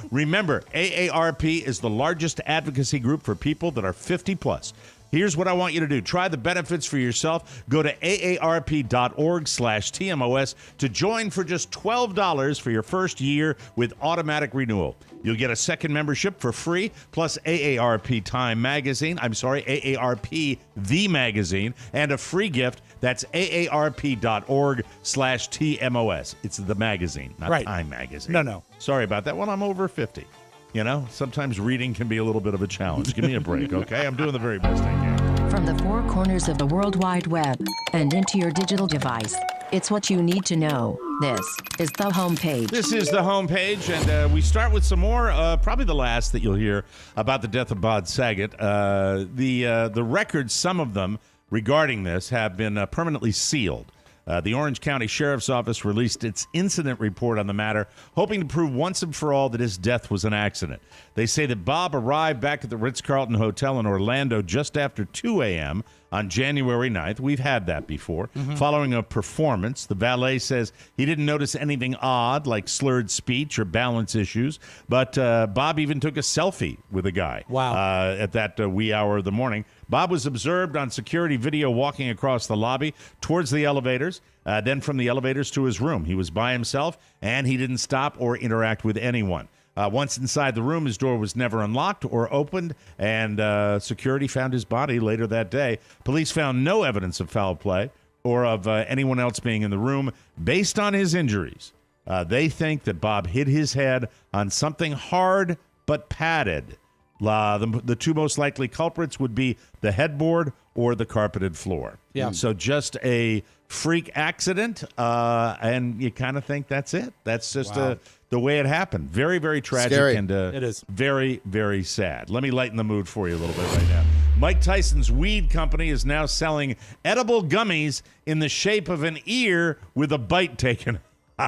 Remember, AARP is the largest advocacy group for people that are 50 plus. Here's what I want you to do. Try the benefits for yourself. Go to aarp.org/TMOS to join for just $12 for your first year with automatic renewal. You'll get a second membership for free, plus AARP Time Magazine. AARP The Magazine, and a free gift. That's aarp.org/TMOS. It's the magazine, not Time Magazine. No. Sorry about that. Well, I'm over 50. You know, sometimes reading can be a little bit of a challenge. Give me a break, okay? I'm doing the very best I can. From the four corners of the World Wide Web and into your digital device, it's what you need to know. This is the homepage. This is the homepage, and we start with some more, probably the last that you'll hear about the death of Bob Saget. The records, some of them regarding this, have been permanently sealed. The Orange County Sheriff's Office released its incident report on the matter, hoping to prove once and for all that his death was an accident. They say that Bob arrived back at the Ritz-Carlton Hotel in Orlando just after 2 a.m. on January 9th. We've had that before. Following a performance, the valet says he didn't notice anything odd like slurred speech or balance issues, but Bob even took a selfie with a guy. Wow. At that wee hour of the morning. Bob was observed on security video walking across the lobby towards the elevators, then from the elevators to his room. He was by himself, and he didn't stop or interact with anyone. Once inside the room, his door was never unlocked or opened, and security found his body later that day. Police found no evidence of foul play or of anyone else being in the room. Based on his injuries, they think that Bob hit his head on something hard but padded. The two most likely culprits would be the headboard or the carpeted floor. Yeah. So just a freak accident, and you kind of think that's it. That's just the way it happened. Very, very tragic. Scary. And It is. very, very sad. Let me lighten the mood for you a little bit right now. Mike Tyson's weed company is now selling edible gummies in the shape of an ear with a bite taken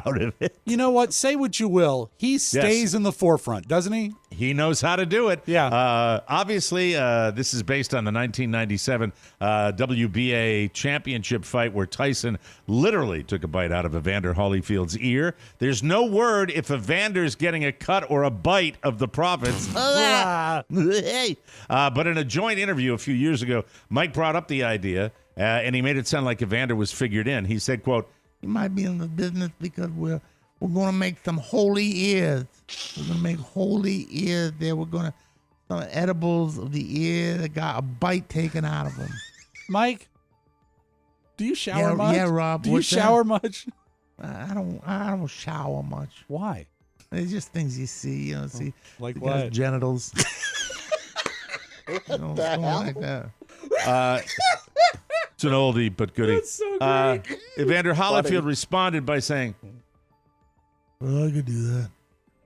out of it. You know what? Say what you will. He stays in the forefront, doesn't he? He knows how to do it. Yeah. Obviously, this is based on the 1997 WBA championship fight where Tyson literally took a bite out of Evander Holyfield's ear. There's no word if Evander's getting a cut or a bite of the profits. But in a joint interview a few years ago, Mike brought up the idea, and he made it sound like Evander was figured in. He said, quote, "You might be in the business because we're going to make some holy ears. We're going to make holy ears there. We're going to some edibles of the ear that got a bite taken out of them." Mike, do you shower much? Yeah, Rob. Do you shower much? I don't shower much. Why? It's just things you see. You know, like the what? guy's genitals. What the hell? Like that. It's an oldie but goodie. That's so great. Evander Holyfield responded by saying, "Well, I could do that."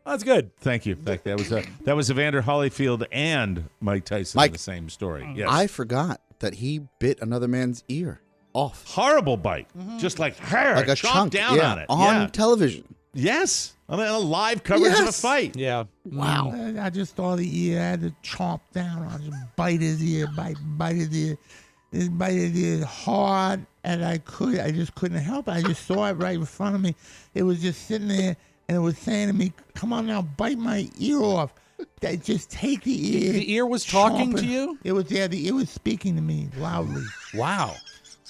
That's good. Thank you. That was Evander Holyfield and Mike Tyson in the same story. Yes. I forgot that he bit another man's ear off. Horrible bite. Just like hair. Like a chomp chunk down on it. on television. Yes. I mean, a live coverage of a fight. Yeah. Wow. I just saw the ear. I had to chomp down. I just bite his ear, bite his ear. Just bite his ear hard, and I just couldn't help it. I just saw it right in front of me. It was just sitting there, and it was saying to me, "Come on now, bite my ear off. Just take the ear." The ear was talking chomp it. to you? It was there. The ear was speaking to me loudly. Wow.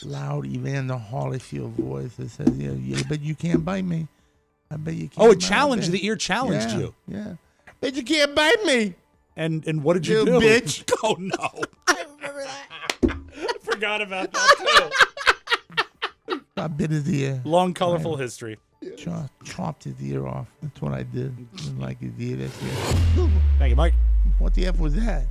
Loud Evander Holyfield voice that says, "Yeah, but you can't bite me. I bet you can't." Oh, it bite challenged. me." The ear challenged you. Yeah. "But you can't bite me." And what did you do? Bitch. Oh, no. I remember that. I forgot about that, too. I bit his ear. Long, colorful history. Chopped his ear off. That's what I did. Didn't like his ear. That's it. Thank you, Mike. What the F was that?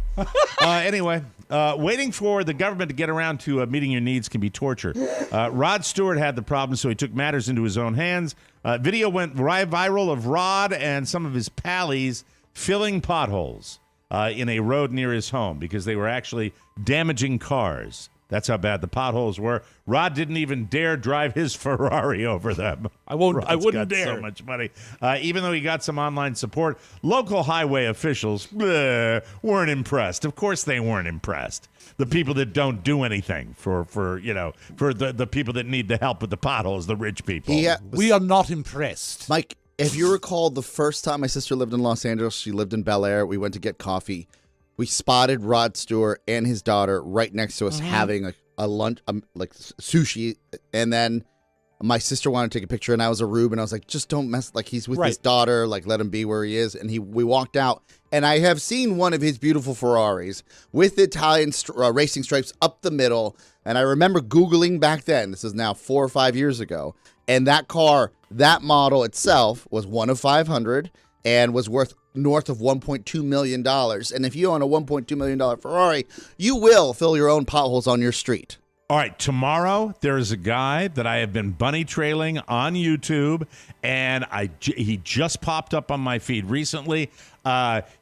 Anyway, waiting for the government to get around to meeting your needs can be torture. Rod Stewart had the problem, so he took matters into his own hands. Video went viral of Rod and some of his pallies filling potholes in a road near his home because they were actually damaging cars. That's how bad the potholes were. Rod didn't even dare drive his Ferrari over them. I wouldn't got dare. So much money. Even though he got some online support, local highway officials weren't impressed. Of course they weren't impressed. The people that don't do anything for the people that need the help with the potholes, the rich people. We are not impressed. Mike, if you recall the first time my sister lived in Los Angeles, she lived in Bel Air, we went to get coffee. We spotted Rod Stewart and his daughter right next to us having a lunch, like sushi. And then my sister wanted to take a picture, and I was a rube, and I was like, just don't mess. Like, he's with his daughter. Like, let him be where he is. And we walked out, and I have seen one of his beautiful Ferraris with Italian racing stripes up the middle. And I remember Googling back then. This is now 4 or 5 years ago. And that car, that model itself, was one of 500 and was worth north of $1.2 million. And if you own a $1.2 million Ferrari, you will fill your own potholes on your street. All right, tomorrow there is a guy that I have been bunny trailing on YouTube, and he just popped up on my feed recently.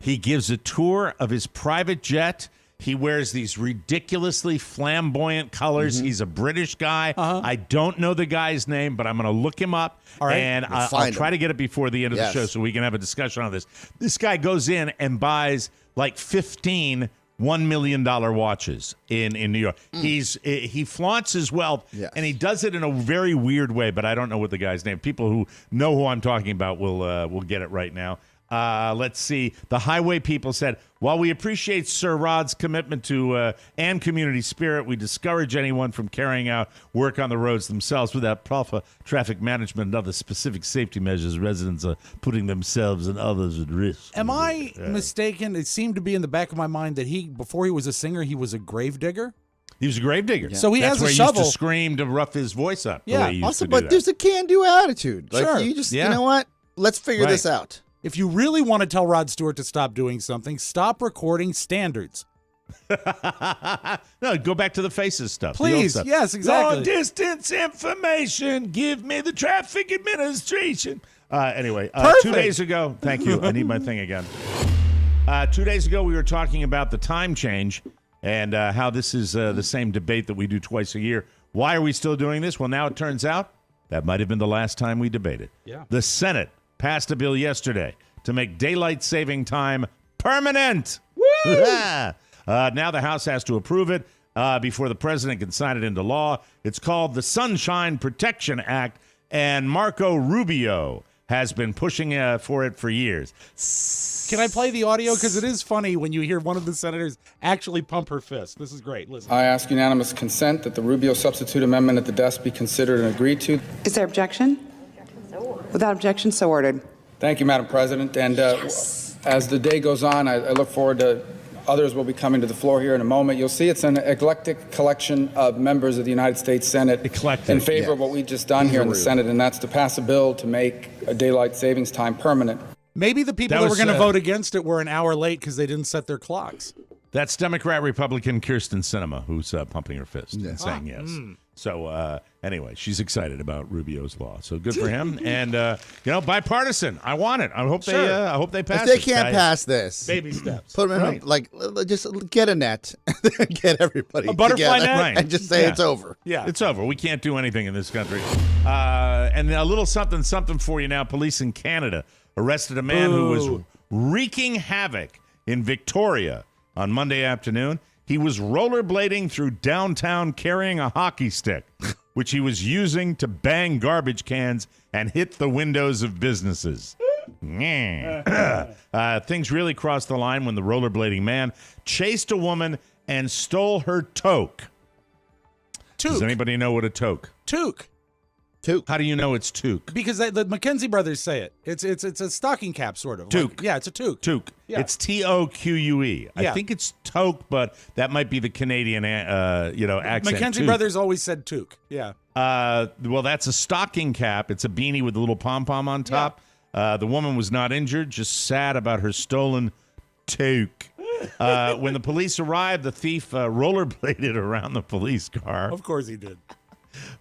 He gives a tour of his private jet. He wears these ridiculously flamboyant colors. He's a British guy. I don't know the guy's name, but I'm going to look him up. All right. And I'll try to get it before the end of the show so we can have a discussion on this. This guy goes in and buys like 15 $1 million watches in New York. He flaunts his wealth, and he does it in a very weird way, but I don't know what the guy's name. People who know who I'm talking about will get it right now. Let's see. The highway people said, while we appreciate Sir Rod's commitment to and community spirit, we discourage anyone from carrying out work on the roads themselves without proper traffic management and other specific safety measures. Residents are putting themselves and others at risk. Am I mistaken? It seemed to be in the back of my mind that before he was a singer, he was a grave digger. He was a grave digger. So he has a shovel. That's where he used to scream to rough his voice up. Yeah. Also, but there's a can-do attitude. Like, Sure. you just, you know what? Let's figure this out. If you really want to tell Rod Stewart to stop doing something, stop recording standards. No, go back to the faces stuff. Please, stuff. yes, exactly. Long distance information. Give me the traffic administration. Anyway, 2 days ago, thank you. I need my thing again. 2 days ago, we were talking about the time change and how this is the same debate that we do twice a year. Why are we still doing this? Well, now it turns out That might have been the last time we debated. Yeah. The Senate passed a bill yesterday to make daylight saving time permanent. Woo! Now the House has to approve it before the president can sign it into law. It's called the Sunshine Protection Act, and Marco Rubio has been pushing for it for years. Can I play the audio? Because it is funny when you hear one of the senators actually pump her fist. This is great. Listen. I ask unanimous consent that the Rubio substitute amendment at the desk be considered and agreed to. Is there objection? Without objection, so ordered. Thank you, Madam President. And as the day goes on, I look forward to others will be coming to the floor here in a moment. You'll see it's an eclectic collection of members of the United States Senate in favor of what we've just done here in the Senate, and that's to pass a bill to make a daylight savings time permanent. Maybe the people that were going to vote against it were an hour late because they didn't set their clocks. That's Democrat-Republican Kirsten Sinema who's pumping her fist and saying yes. So anyway, she's excited about Rubio's law. So good for him. And bipartisan. I want it. I hope they pass it. If they can't pass this, baby steps. Put them in just get a net, get everybody a butterfly net, and just say it's over. Yeah, it's over. We can't do anything in this country. And a little something for you now. Police in Canada arrested a man who was wreaking havoc in Victoria on Monday afternoon. He was rollerblading through downtown carrying a hockey stick, which he was using to bang garbage cans and hit the windows of businesses. Things really crossed the line when the rollerblading man chased a woman and stole her toque. Does anybody know what a toque? Toque. How do you know it's toque? Because the McKenzie brothers say it. It's a stocking cap, sort of. Toque. Yeah, it's a toque. Toque. Yeah. It's Toque. I think it's toque, but that might be the Canadian, accent. McKenzie toque. brothers always said toque. Yeah. Well, that's a stocking cap. It's a beanie with a little pom-pom on top. Yeah. The woman was not injured, just sad about her stolen toque. When the police arrived, the thief rollerbladed around the police car. Of course he did.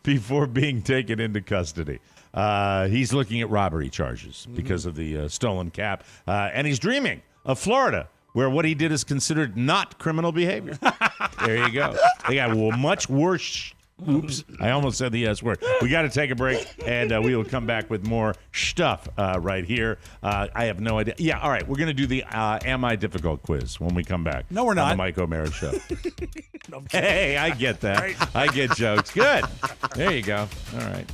Before being taken into custody. He's looking at robbery charges because of the stolen cap. And he's dreaming of Florida, where what he did is considered not criminal behavior. There you go. They got much worse. Oops, I almost said the S word. We got to take a break, and we will come back with more stuff right here. I have no idea. Yeah, all right, we're going to do the Am I Difficult quiz when we come back. No, we're not. On the Mike O'Mara Show. No, hey, I get that. I get jokes. Good. There you go. All right.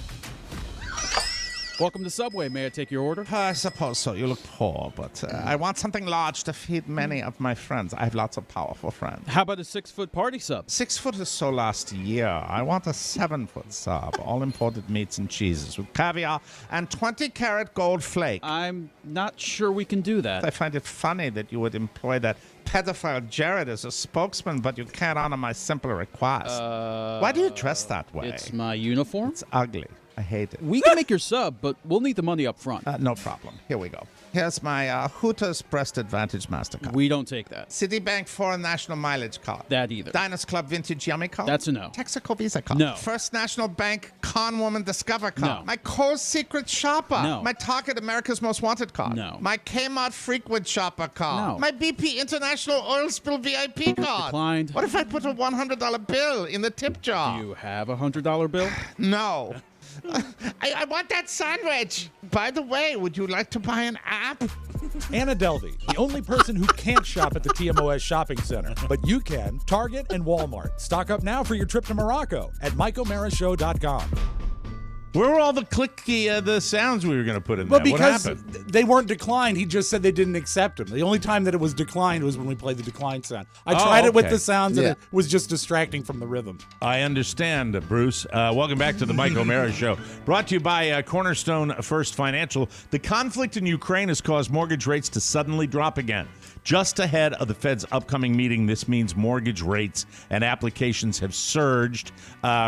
Welcome to Subway. May I take your order? I suppose so. You look poor, but I want something large to feed many of my friends. I have lots of powerful friends. How about a 6-foot party sub? 6 foot is so last year. I want a 7-foot sub, all imported meats and cheeses with caviar and 20-karat gold flake. I'm not sure we can do that. I find it funny that you would employ that pedophile Jared as a spokesman, but you can't honor my simple request. Why do you dress that way? It's my uniform. It's ugly. I hate it. We can make your sub, but we'll need the money up front. No problem. Here we go. Here's my Hooters Breast Advantage MasterCard. We don't take that. Citibank Foreign National Mileage Card. That either. Diners Club Vintage Yummy Card. That's a no. Texaco Visa Card. No. First National Bank Con Woman Discover Card. No. My Kohl's Secret Shopper. No. My Target America's Most Wanted Card. No. My Kmart Frequent Shopper Card. No. My BP International Oil Spill VIP Card. Declined. What if I put a $100 bill in the tip jar? Do you have a $100 bill? No. I want that sandwich. By the way, would you like to buy an app? Anna Delvey, the only person who can't shop at the TMOS shopping center, but you can. Target and Walmart. Stock up now for your trip to Morocco at MikeO'MaraShow.com. Where were all the clicky, the sounds we were going to put in Well, there? What because happened? they weren't declined. He just said they didn't accept them. The only time that it was declined was when we played the decline sound. I tried it with the sounds, and it was just distracting from the rhythm. I understand, Bruce. Welcome back to the Mike O'Mara Show. Brought to you by Cornerstone First Financial. The conflict in Ukraine has caused mortgage rates to suddenly drop again. Just ahead of the Fed's upcoming meeting, this means mortgage rates and applications have surged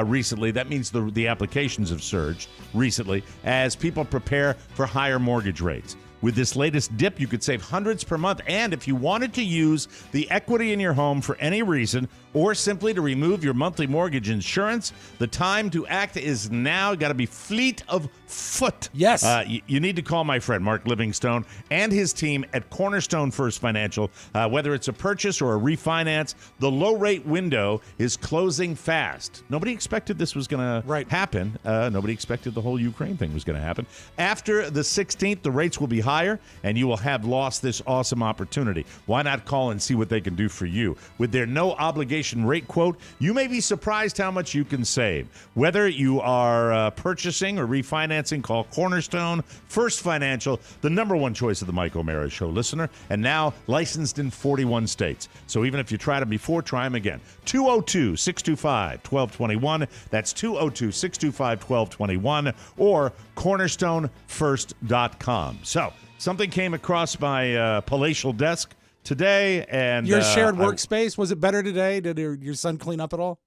recently. That means the applications have surged recently as people prepare for higher mortgage rates. With this latest dip, you could save hundreds per month. And if you wanted to use the equity in your home for any reason or simply to remove your monthly mortgage insurance, the time to act is now. Got to be fleet of foot. Yes. You need to call my friend Mark Livingstone and his team at Cornerstone First Financial. Whether it's a purchase or a refinance, the low-rate window is closing fast. Nobody expected this was going to happen. Nobody expected the whole Ukraine thing was going to happen. After the 16th, the rates will be higher, and you will have lost this awesome opportunity. Why not call and see what they can do for you? With their no-obligation rate quote, you may be surprised how much you can save. Whether you are purchasing or refinancing, call Cornerstone First Financial, the number one choice of the Mike O'Mara Show listener, and now licensed in 41 states. So even if you tried them before, try them again. 202-625-1221. That's 202-625-1221 or cornerstonefirst.com. So something came across my palatial desk today, and your shared workspace, was it better today? Did your son clean up at all?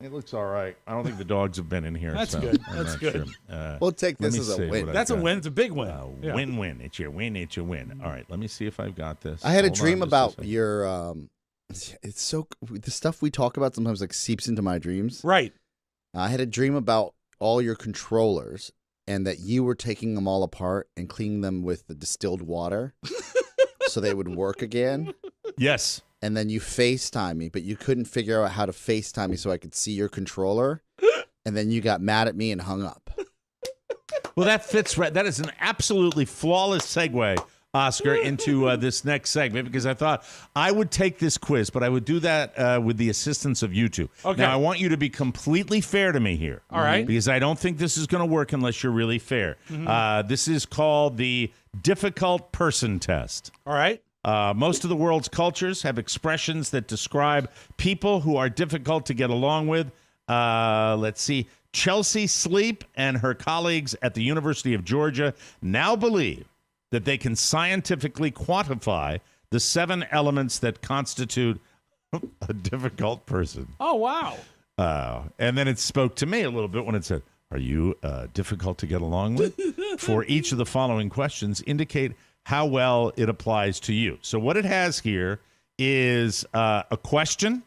It looks all right. I don't think the dogs have been in here. That's so good. I'm That's not good. Sure. We'll take this as a win. That's a win. It's a big win. Win-win. It's your win. It's your win. All right. Let me see if I've got this. I had a dream about your. It's so the stuff we talk about sometimes like seeps into my dreams. Right. I had a dream about all your controllers and that you were taking them all apart and cleaning them with the distilled water so they would work again. Yes. And then you FaceTime me, but you couldn't figure out how to FaceTime me so I could see your controller. And then you got mad at me and hung up. Well, that fits right. That is an absolutely flawless segue, Oscar, into this next segment, because I thought I would take this quiz, but I would do that with the assistance of you two. Okay. Now, I want you to be completely fair to me here. All right. Because I don't think this is going to work unless you're really fair. This is called the difficult person test. All right. Most of the world's cultures have expressions that describe people who are difficult to get along with. Let's see. Chelsea Sleep and her colleagues at the University of Georgia now believe that they can scientifically quantify the 7 elements that constitute a difficult person. Oh, wow. And then it spoke to me a little bit when it said, are you difficult to get along with? For each of the following questions, indicate how well it applies to you. So what it has here is a question,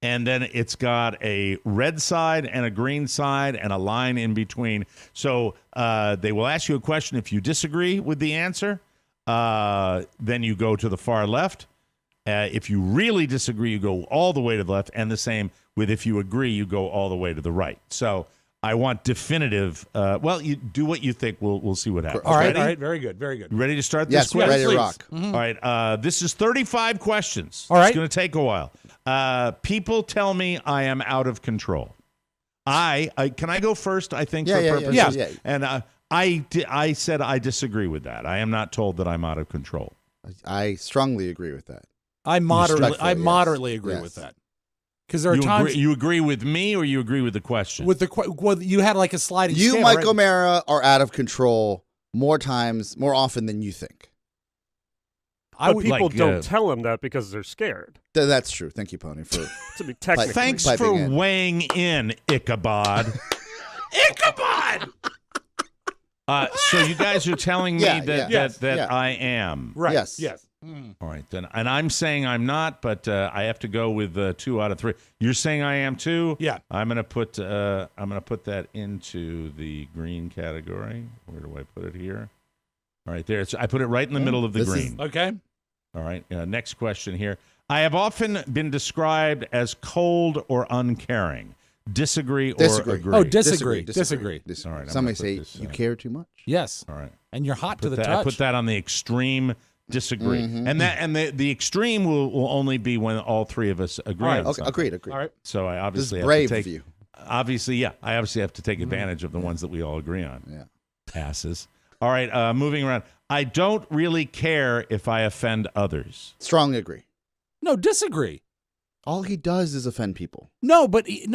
and then it's got a red side and a green side and a line in between. So they will ask you a question. If you disagree with the answer, then you go to the far left. If you really disagree, you go all the way to the left. And the same with if you agree, you go all the way to the right. So I want definitive. Well, you do what you think. We'll see what happens. All right. Ready? All right. Very good. Very good. You ready to start this Yes, quiz? ready to rock. All right. This is 35 questions. All right. It's going to take a while. People tell me I am out of control. I can I go first, I think, for purposes? Yeah. And I said I disagree with that. I am not told that I'm out of control. I strongly agree with that. I moderately Respectfully, agree yes. with that. Because there are times you agree with me, or you agree with the question? with well, you had like a sliding You, scale, Mike right? O'Mara, are out of control more often than you think. But people don't tell him that because they're scared. That's true. Thank you, Pony, for To be technically. Thanks for weighing in, Ichabod. Ichabod! So you guys are telling me that I am. Right. Yes. Yes. All right, then. And I'm saying I'm not, but I have to go with 2 out of 3. You're saying I am too? Yeah. I'm gonna put that into the green category. Where do I put it here? All right, there. I put it right in the middle of the green. Okay. All right. Next question here. I have often been described as cold or uncaring. Disagree or agree? Oh, disagree. All right. Somebody say you care too much. Yes. All right. And you're hot to the I touch. put that on the extreme. Disagree. And the extreme will only be when all 3 of us agree. All right. On Okay. something. Agreed. All right. So I obviously This is have brave to take. of you. Obviously, yeah. I obviously have to take advantage of the ones that we all agree on. Yeah. Passes. All right. Moving around. I don't really care if I offend others. Strongly agree. No, disagree. All he does is offend people. No, but he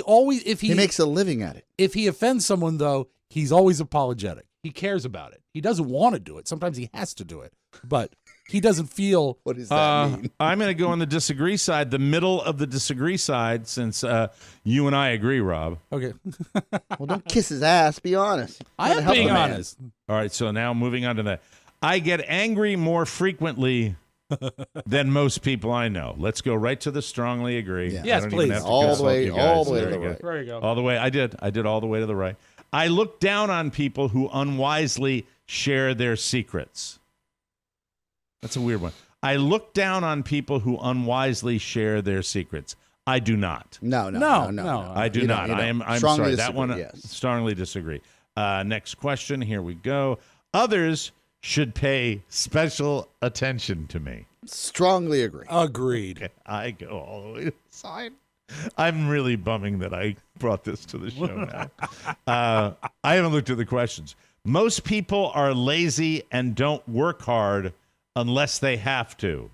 always He makes a living at it. if he offends someone though, he's always apologetic. He cares about it. He doesn't want to do it. Sometimes he has to do it. But he doesn't feel. What does that mean? I'm going to go on the disagree side, the middle of the disagree side, since you and I agree, Rob. Okay. Well, don't kiss his ass. Be honest. I am being honest. All right, so now moving on to that. I get angry more frequently than most people I know. Let's go right to the strongly agree. Yeah. Yes, please. All the way to the right. There you go. All the way. I did all the way to the right. I look down on people who unwisely share their secrets. That's a weird one. I look down on people who unwisely share their secrets. I do not. No. I do not. I'm Strongly sorry. That one, yes. strongly disagree. Next question. Here we go. Others should pay special attention to me. Strongly agree. Agreed. Okay, I go all the way to the side. I'm really bumming that I brought this to the show now. I haven't looked at the questions. Most people are lazy and don't work hard unless they have to.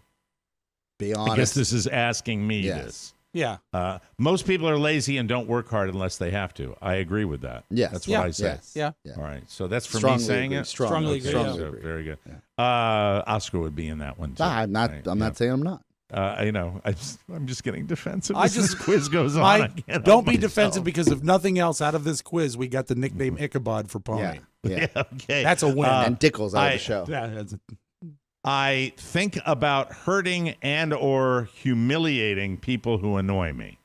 Be honest. I guess this is asking me this. Yeah. Most people are lazy and don't work hard unless they have to. I agree with that. Yes. That's what I say. Yeah. All right. So that's for Strongly me saying agree. it. Strongly agree. So, very good. Oscar would be in that one too. I'm not saying I'm not. I know. I'm just getting defensive as this quiz goes on. I don't be defensive because if nothing else out of this quiz, we got the nickname Ichabod for Pony. Yeah. Okay. That's a win. And Dickles out of the show. I think about hurting and or humiliating people who annoy me.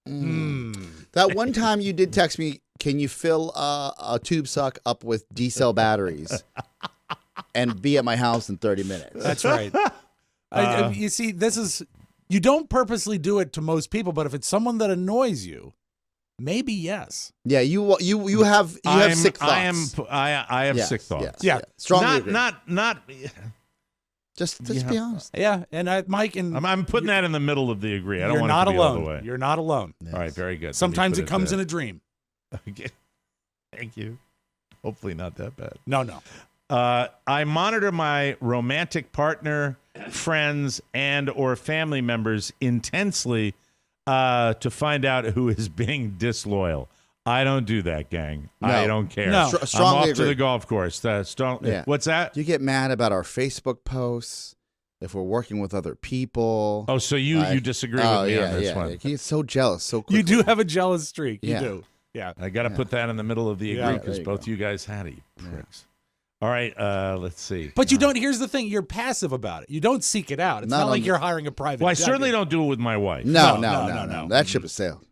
That one time you did text me, can you fill a tube sock up with D-cell batteries and be at my house in 30 minutes? That's right. You see, this is, you don't purposely do it to most people, but if it's someone that annoys you, maybe yes. Yeah, you have sick thoughts. I have sick thoughts. Yeah. Strongly agree. Not Just be honest. Yeah, and Mike and I'm putting that in the middle of the agree. I don't want not it to be alone. all the way. You're not alone. All right, very good. Sometimes it comes in a dream. Okay. Thank you. Hopefully not that bad. No. I monitor my romantic partner, friends, and or family members intensely to find out who is being disloyal. I don't do that, gang. No. I don't care. No. I'm off to the golf course. What's that? You get mad about our Facebook posts if we're working with other people. Oh, so you disagree with me on this one. You get so jealous so quickly. You do have a jealous streak. Yeah. You do. Yeah. I got to put that in the middle of the agree because both go. you guys had it, you pricks. All right, let's see. But you don't. Here's the thing: you're passive about it. You don't seek it out. It's not like you're hiring a private. Well, I certainly don't do it with my wife. No. That ship has sailed.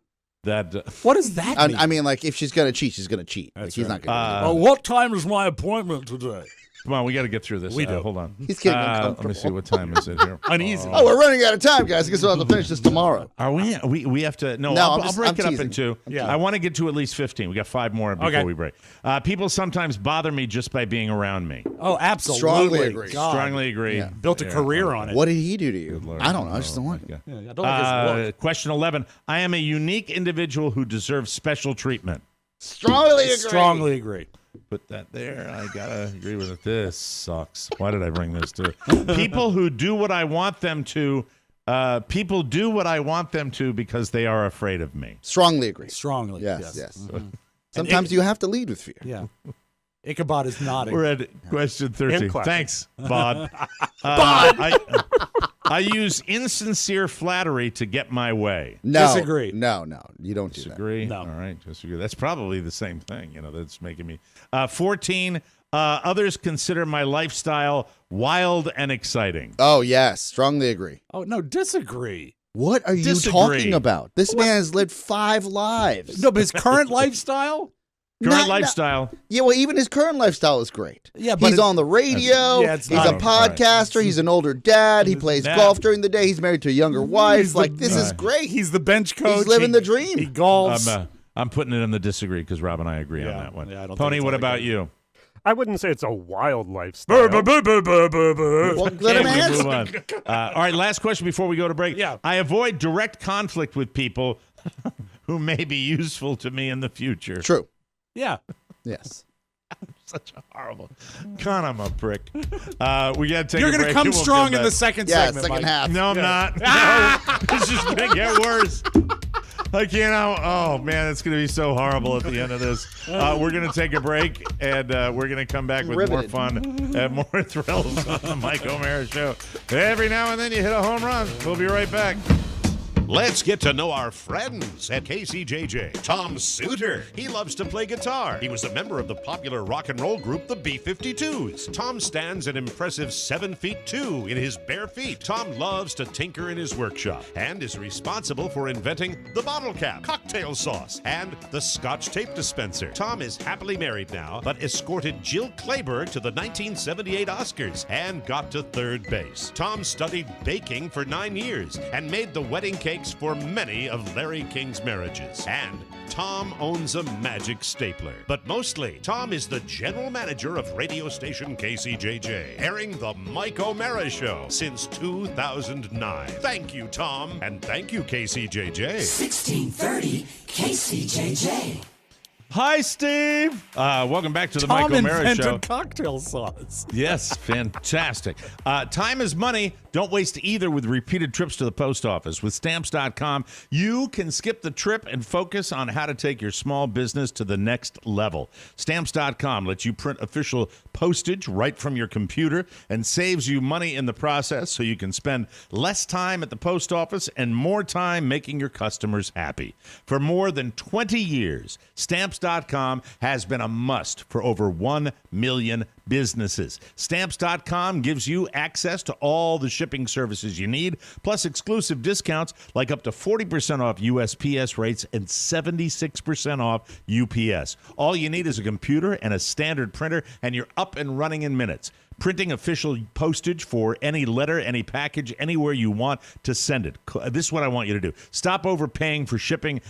What does that mean? I mean, like, if she's gonna cheat, she's gonna cheat. Like, he's not gonna. What time is my appointment today? Come on, we got to get through this. We do. Hold on. He's getting uncomfortable. Let me see, what time is it here? Uneasy. Oh, we're running out of time, guys. I guess we'll have to finish this tomorrow. Are we? We have to. No, I'll break it up in two. Yeah. I want to get to at least 15. We got 5 more before we break. People sometimes bother me just by being around me. Oh, absolutely. Strongly agree. Strongly agree. Yeah. Built a career on it. What did he do to you? I don't know. I just don't want it. I don't like his look. Question 11. I am a unique individual who deserves special treatment. Strongly agree. Strongly agree. Put that there. I gotta agree with it. This sucks. Why did I bring this to? People who do what I want them to. People do what I want them to because they are afraid of me. Strongly agree. Strongly. Yes. Mm-hmm. Sometimes you have to lead with fear. Yeah. Ichabod is nodding. We're at question 13. Thanks, Bod. I use insincere flattery to get my way. No. Disagree. No. You don't disagree. No. All right, disagree. That's probably the same thing. That's making me. 14. Others consider my lifestyle wild and exciting. Oh yes, strongly agree. Oh no, disagree. What are you talking about? This man has lived 5 lives. No, but his current lifestyle. Current lifestyle. Yeah, well, even his current lifestyle is great. Yeah, but he's on the radio. He's a podcaster. He's an older dad. He plays golf during the day. He's married to a younger wife. This is great. He's the bench coach. He's living the dream. He golfs. I'm putting it in the disagree because Rob and I agree on that one. Yeah, I don't Pony, what about you? I wouldn't say it's a wild lifestyle. Well, let him answer. Move on. All right, last question before we go to break. Yeah. I avoid direct conflict with people who may be useful to me in the future. True. Yeah. Yes. Such a horrible. God, I'm a prick. We got to take You're a break. going to come strong in the second segment, second Mike. half. No, I'm not. No, it's just going to get worse. I can't. Oh man, it's going to be so horrible at the end of this. We're going to take a break, and we're going to come back with more fun and more thrills on the Mike O'Mara Show. Every now and then you hit a home run. We'll be right back. Let's get to know our friends at KCJJ. Tom Suter. He loves to play guitar. He was a member of the popular rock and roll group, the B-52s. Tom stands an impressive 7'2" in his bare feet. Tom loves to tinker in his workshop and is responsible for inventing the bottle cap, cocktail sauce, and the Scotch tape dispenser. Tom is happily married now, but escorted Jill Clayburgh to the 1978 Oscars and got to third base. Tom studied baking for 9 years and made the wedding cakes for many of Larry King's marriages. And Tom owns a magic stapler. But mostly, Tom is the general manager of radio station KCJJ, airing the Mike O'Mara Show since 2009. Thank you, Tom, and thank you, KCJJ. 1630 KCJJ. Hi, Steve. Welcome back to the Tom Mike O'Mara Show. invented cocktail sauce. Yes, fantastic. Time is money. Don't waste either with repeated trips to the post office. With Stamps.com, you can skip the trip and focus on how to take your small business to the next level. Stamps.com lets you print official postage right from your computer and saves you money in the process, so you can spend less time at the post office and more time making your customers happy. For more than 20 years, Stamps.com has been a must for over 1 million businesses. Stamps.com gives you access to all the shipping services you need, plus exclusive discounts like up to 40% off USPS rates and 76% off UPS. All you need is a computer and a standard printer, and you're up and running in minutes. Printing official postage for any letter, any package, anywhere you want to send it. This is what I want you to do. Stop overpaying for shipping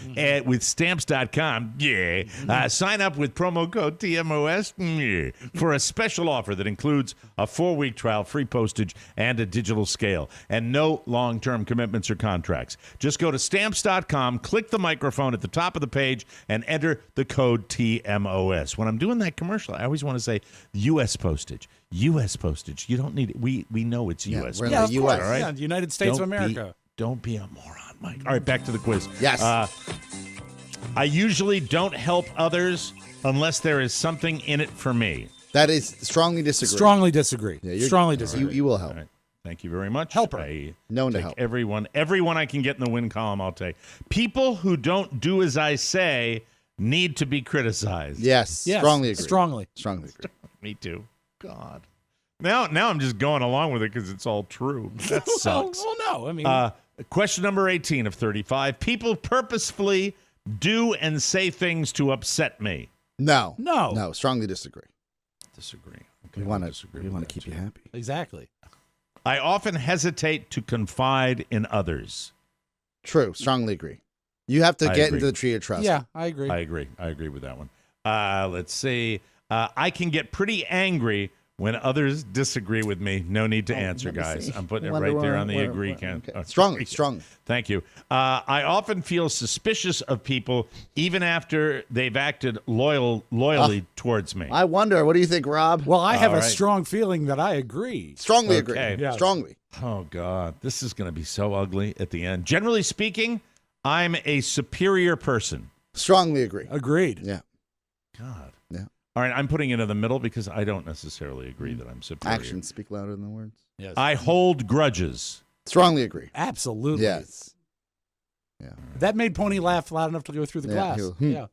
with Stamps.com. Yeah. Sign up with promo code TMOS for a special offer that includes a 4-week trial, free postage, and a digital scale. And no long-term commitments or contracts. Just go to Stamps.com, click the microphone at the top of the page, and enter the code TMOS. When I'm doing that commercial, I always want to say U.S. postage. U.S. postage. You don't need it. We know it's U.S. We're in the U.S. All right? Yeah, the United States of America. Don't be a moron, Mike. All right, back to the quiz. Yes. I usually don't help others unless there is something in it for me. That is strongly disagree. Strongly disagree. Yeah, strongly disagree. You will help. Right. Thank you very much. Helper. Known to help. Everyone I can get in the win column, I'll take. People who don't do as I say need to be criticized. Yes. Strongly agree. Strongly agree. Me too. God. Now I'm just going along with it because it's all true. That sucks. Well, no. I mean, question number 18 of 35. People purposefully do and say things to upset me. No. No. Strongly disagree. Disagree. Okay, we want to keep you happy. Exactly. I often hesitate to confide in others. True. Strongly agree. You have to get into the tree of trust. Yeah, I agree. I agree with that one. Let's see. I can get pretty angry when others disagree with me. No need to answer, guys. I'm putting it right there on the agree count. Okay. Strong. Thank you. I often feel suspicious of people even after they've acted loyally towards me. I wonder. What do you think, Rob? Well, I have a strong feeling that I agree. Strongly agree. Yeah. Strongly. Oh, God. This is going to be so ugly at the end. Generally speaking, I'm a superior person. Strongly agree. Agreed. Yeah. God. Yeah. All right, I'm putting it in the middle because I don't necessarily agree that I'm superior. Actions speak louder than the words. Yes. I hold grudges. Strongly agree. Absolutely. Yes. Yeah. That made Pony laugh loud enough to go through the glass. Yeah.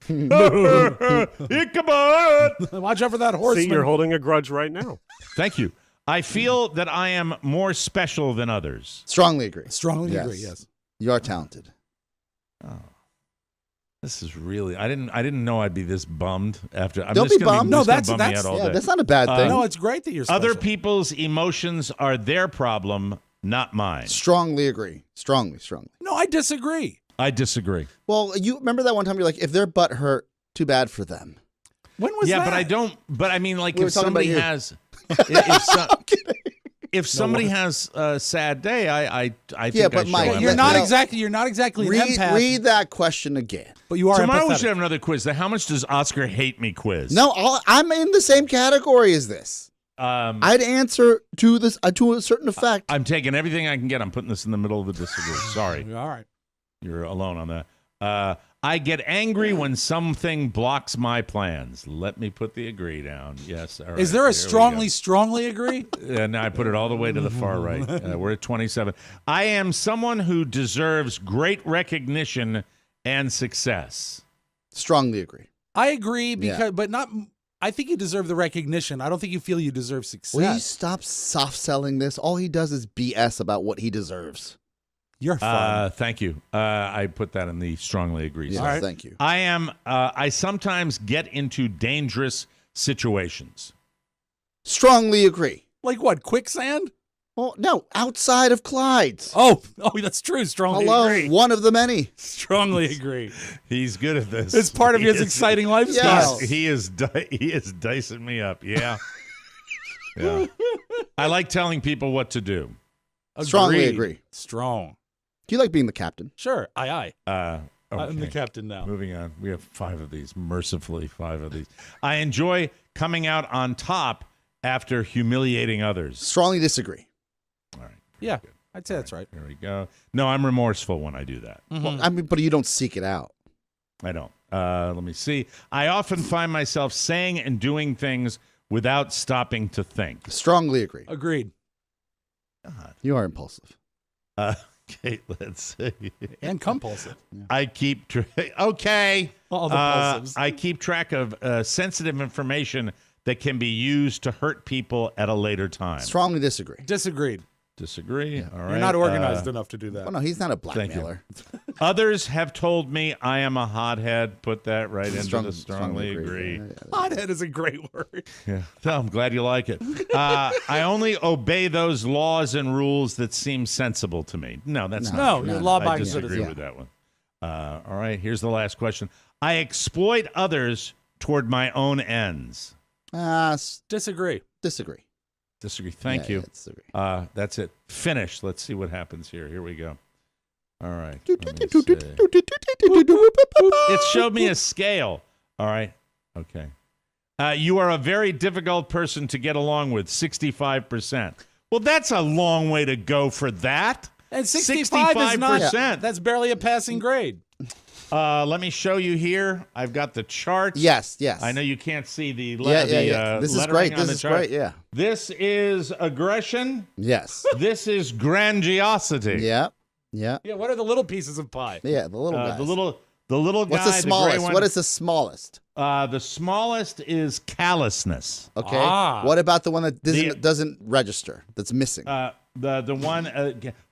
Ichabod! Watch out for that horseman. See, you're holding a grudge right now. Thank you. I feel that I am more special than others. Strongly agree. Strongly agree, yes. You are talented. Oh. This is really. I didn't know I'd be this bummed after. I'm Don't just be gonna bummed. Be, No, that's that's day. That's not a bad thing. No, it's great that you're special. Other people's emotions are their problem, not mine. Strongly agree. Strongly. No, I disagree. I disagree. Well, you remember that one time you're like, if their butt hurt, too bad for them. When was that? Yeah, but I don't. But I mean, like, We were if talking somebody about you. has, if somebody has a sad day, I think. Yeah, but I Mike, show empathy. You're not exactly an empath. Read that question again. But you are Tomorrow we empathetic. should have another quiz. The how much does Oscar hate me quiz? No, I'm in the same category as this. I'd answer to this to a certain effect. I'm taking everything I can get. I'm putting this in the middle of the disagree. Sorry. All right. You're alone on that. I get angry when something blocks my plans. Let me put the agree down. Yes. All right, Is there a strongly agree? And I put it all the way to the far right. We're at 27. I am someone who deserves great recognition and success. Strongly agree. I agree, but not. I think you deserve the recognition. I don't think you feel you deserve success. Will you stop soft selling this? All he does is BS about what he deserves. You're fun. Thank you. I put that in the strongly agree. Yes, side. thank you. I sometimes get into dangerous situations. Strongly agree. Like what? Quicksand? Well, no, outside of Clyde's. Oh, that's true. Strongly agree. One of the many. Strongly agree. He's good at this. It's part of his exciting lifestyle. He is dicing me up. Yeah. Yeah. I like telling people what to do. Strongly agree. Strong. Do you like being the captain? Sure. Aye. Okay. I'm the captain now. Moving on. We have 5 of these. Mercifully, 5 of these. I enjoy coming out on top after humiliating others. Strongly disagree. All right. Yeah, I'd say that's right. There we go. No, I'm remorseful when I do that. Mm-hmm. Well, I mean, but you don't seek it out. I don't. Let me see. I often find myself saying and doing things without stopping to think. Strongly agree. Agreed. You are impulsive. Okay, let's see. And compulsive. I keep okay. All the pulsives. I keep track of sensitive information that can be used to hurt people at a later time. Strongly disagree. Disagreed. Disagree. All right. You're not organized enough to do that. Oh, no, he's not a blackmailer. Others have told me I am a hothead. Put that right into the strongly agree. Yeah. Hothead is a great word. Yeah. So I'm glad you like it. I only obey those laws and rules that seem sensible to me. No, that's not true. You're law-abiding I disagree citizen. with that one. All right, here's the last question. I exploit others toward my own ends. Disagree. Disagree. Disagree. Thank you. Disagree. That's it. Finished. Let's see what happens here. Here we go. All right. It showed me a scale. All right. Okay. You are a very difficult person to get along with, 65%. Well, that's a long way to go for that. And 65 is not. That's barely a passing grade. Let me show you here. I've got the charts. Yes. I know you can't see the This is great. This is great. Yeah. This is aggression. Yes. This is grandiosity. Yeah. Yeah. What are the little pieces of pie? Yeah, the little guys. The little guy. What's the smallest? What is the smallest? The smallest is callousness. Okay. What about the one that doesn't register? That's missing. The one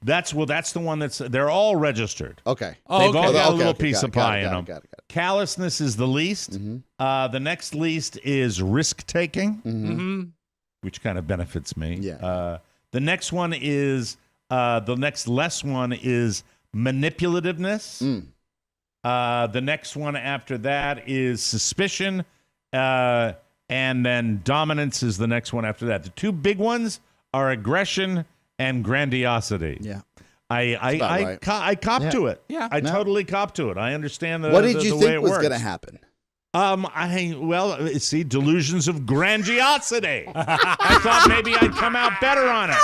that's the one that's they're all registered. Okay. They've all got a little piece of pie in them. Got it. Callousness is the least. Mm-hmm. The next least is risk taking, Mm-hmm. which kind of benefits me. Yeah. The next one is the next less one is manipulativeness. The next one after that is suspicion, and then dominance is the next one after that. The two big ones are aggression and grandiosity. Yeah. I cop to it. Yeah. I totally cop to it. I understand what did you the way think it was works. going to happen? See, delusions of grandiosity. I thought maybe I'd come out better on it.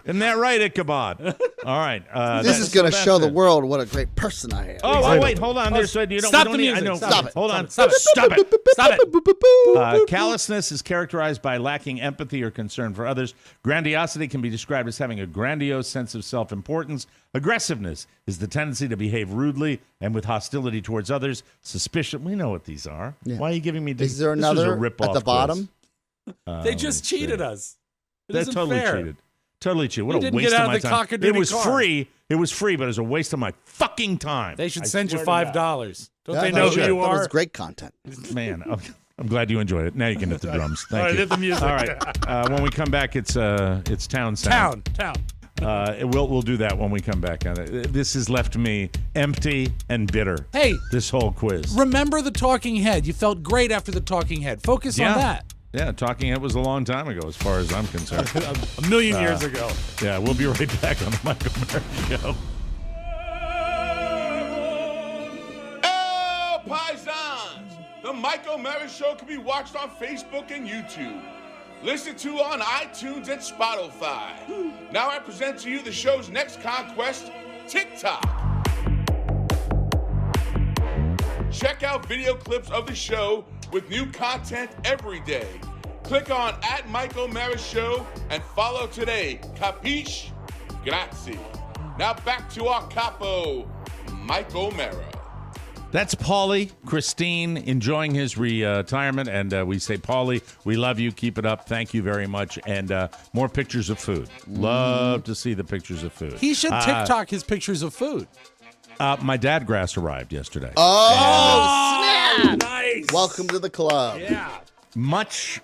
Isn't that right, Ichabod? All right. This is going to show the world what a great person I am. Oh, wait, hold on. Stop the music. I know. Stop it. Hold on. Stop it. Stop it. Stop it. Callousness is characterized by lacking empathy or concern for others. Grandiosity can be described as having a grandiose sense of self-importance. Aggressiveness is the tendency to behave rudely and with hostility towards others. Suspicion. We know what these are. Yeah. Why are you giving me? Is there another at the bottom? They just cheated us. They totally cheated. Totally cheated. What a waste of my time. It was free. It was free, but it was a waste of my fucking time. They should send you $5. Don't they know who you are? That was great content. Man, I'm glad you enjoyed it. Now you can hit the drums. Thank All right, you. hit the music. All right. When we come back, it's Town Sound. Town. We'll do that when we come back. This has left me empty and bitter. Hey, this whole quiz. Remember the talking head. You felt great after the talking head. Focus on that. Yeah, Talking Head was a long time ago, as far as I'm concerned. a million years ago. Yeah, we'll be right back on the Michael Murray Show. El Paisans! The Michael Murray Show can be watched on Facebook and YouTube. Listened to on iTunes and Spotify. Now I present to you the show's next conquest, TikTok. Check out video clips of the show with new content every day. Click on @MikeO'Mara and follow today. Capiche? Grazie. Now back to our capo, Mike O'Mara. That's Paulie, Christine, enjoying his retirement. And we say, Paulie, we love you. Keep it up. Thank you very much. And more pictures of food. Love to see the pictures of food. He should TikTok his pictures of food. My dad grass arrived yesterday. Oh, snap! Nice. Welcome to the club. Yeah. Much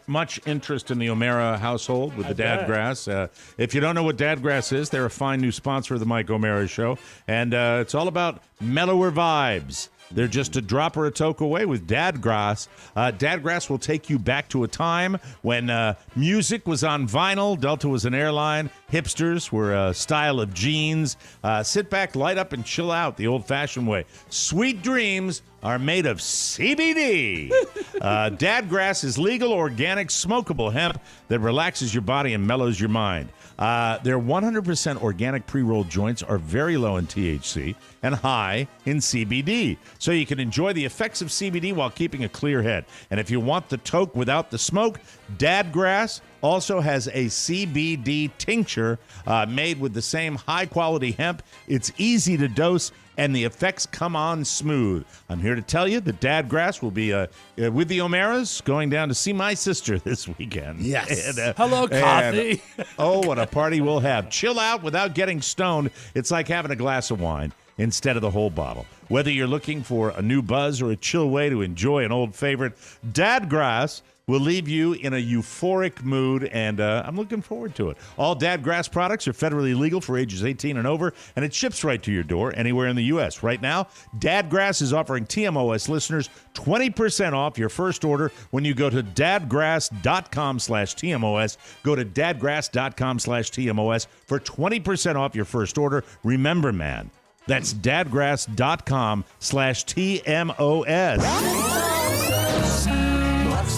interest in the O'Mara household with the Dad Grass. If you don't know what Dad Grass is, they're a fine new sponsor of the Mike O'Mara Show. And it's all about mellower vibes. They're just a drop or a toke away with Dad Grass. Dad Grass will take you back to a time when music was on vinyl, Delta was an airline, hipsters were a style of jeans. Sit back, light up, and chill out the old-fashioned way. Sweet dreams are made of CBD. Dad Grass is legal, organic, smokable hemp that relaxes your body and mellows your mind. Their 100% organic pre-rolled joints are very low in THC and high in CBD, so you can enjoy the effects of CBD while keeping a clear head. And if you want the toke without the smoke, Dad Grass also has a CBD tincture made with the same high-quality hemp. It's easy to dose, and the effects come on smooth. I'm here to tell you that Dad Grass will be with the O'Maras going down to see my sister this weekend. Yes. And, hello, Kathy. Oh, what a party we'll have. Chill out without getting stoned. It's like having a glass of wine instead of the whole bottle. Whether you're looking for a new buzz or a chill way to enjoy an old favorite, Dad Grass will leave you in a euphoric mood, and I'm looking forward to it. All Dad Grass products are federally legal for ages 18 and over, and it ships right to your door anywhere in the U.S. Right now, Dad Grass is offering TMOS listeners 20% off your first order when you go to dadgrass.com/TMOS. Go to dadgrass.com/TMOS for 20% off your first order. Remember, man, that's dadgrass.com/TMOS.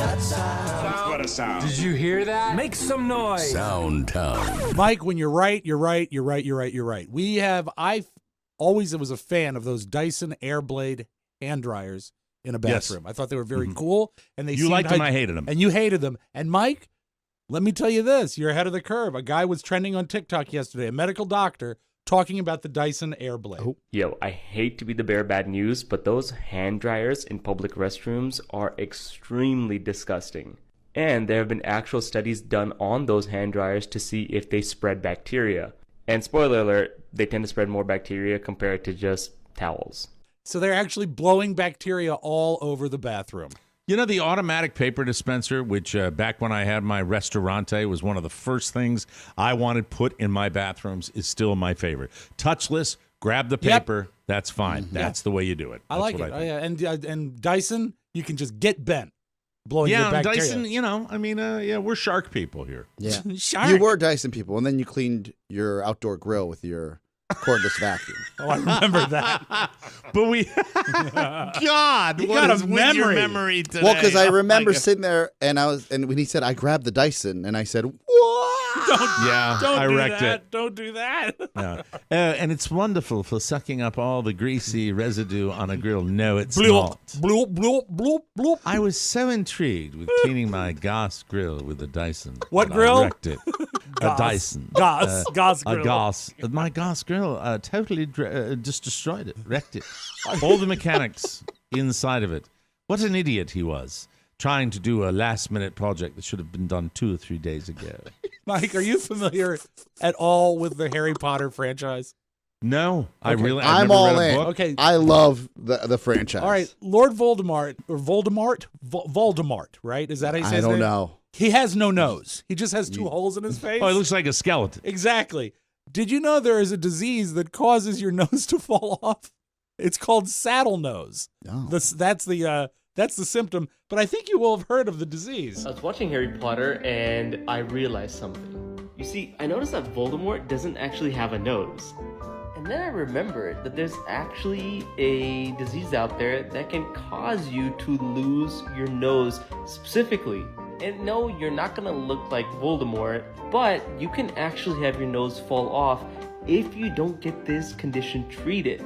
What a sound. Did you hear that? Make some noise. Sound Town. Mike, when you're right, you're right, you're right, you're right, you're right. I always was a fan of those Dyson Airblade hand dryers in a bathroom. Yes. I thought they were very cool. And they You liked them, I hated them. And you hated them. And Mike, let me tell you this. You're ahead of the curve. A guy was trending on TikTok yesterday, a medical doctor, talking about the Dyson Airblade. Yo, I hate to be the bearer of bad news, but those hand dryers in public restrooms are extremely disgusting. And there have been actual studies done on those hand dryers to see if they spread bacteria. And spoiler alert, they tend to spread more bacteria compared to just towels. So they're actually blowing bacteria all over the bathroom. You know, the automatic paper dispenser, which back when I had my restaurante was one of the first things I wanted put in my bathrooms, is still my favorite. Touchless, grab the paper, that's fine. That's the way you do it. I like it. And Dyson, you can just get bent blowing your bacteria. Dyson, you know, I mean, we're shark people here. Yeah. Shark. You were Dyson people, and then you cleaned your outdoor grill with your cordless vacuum. Oh, I remember that. But we, God, You what got is a with your memory. memory today? Well, because I Oh, my remember God. sitting there, and when he said, I grabbed the Dyson, and I said, what? I wrecked it. Don't do that. Yeah. And it's wonderful for sucking up all the greasy residue on a grill. No, it's not. Bloop, bloop, bloop, bloop. I was so intrigued with cleaning my gas grill with a Dyson. What that grill? I wrecked it. Gas. A Dyson. Gas grill. A gas. My gas grill totally just destroyed it, wrecked it. All the mechanics inside of it. What an idiot he was, trying to do a last-minute project that should have been done 2 or 3 days ago. Mike, are you familiar at all with the Harry Potter franchise? No, Okay. I'm never all read a in. book. Okay. I love the franchise. All right, Lord Voldemort, or Voldemort, right? Is that how you say his I don't name? know. He has no nose. He just has 2 holes in his face. Oh, it looks like a skeleton. Exactly. Did you know there is a disease that causes your nose to fall off? It's called saddle nose. Oh. That's the symptom, but I think you will have heard of the disease. I was watching Harry Potter and I realized something. You see, I noticed that Voldemort doesn't actually have a nose. And then I remembered that there's actually a disease out there that can cause you to lose your nose specifically. And no, you're not gonna look like Voldemort, but you can actually have your nose fall off if you don't get this condition treated.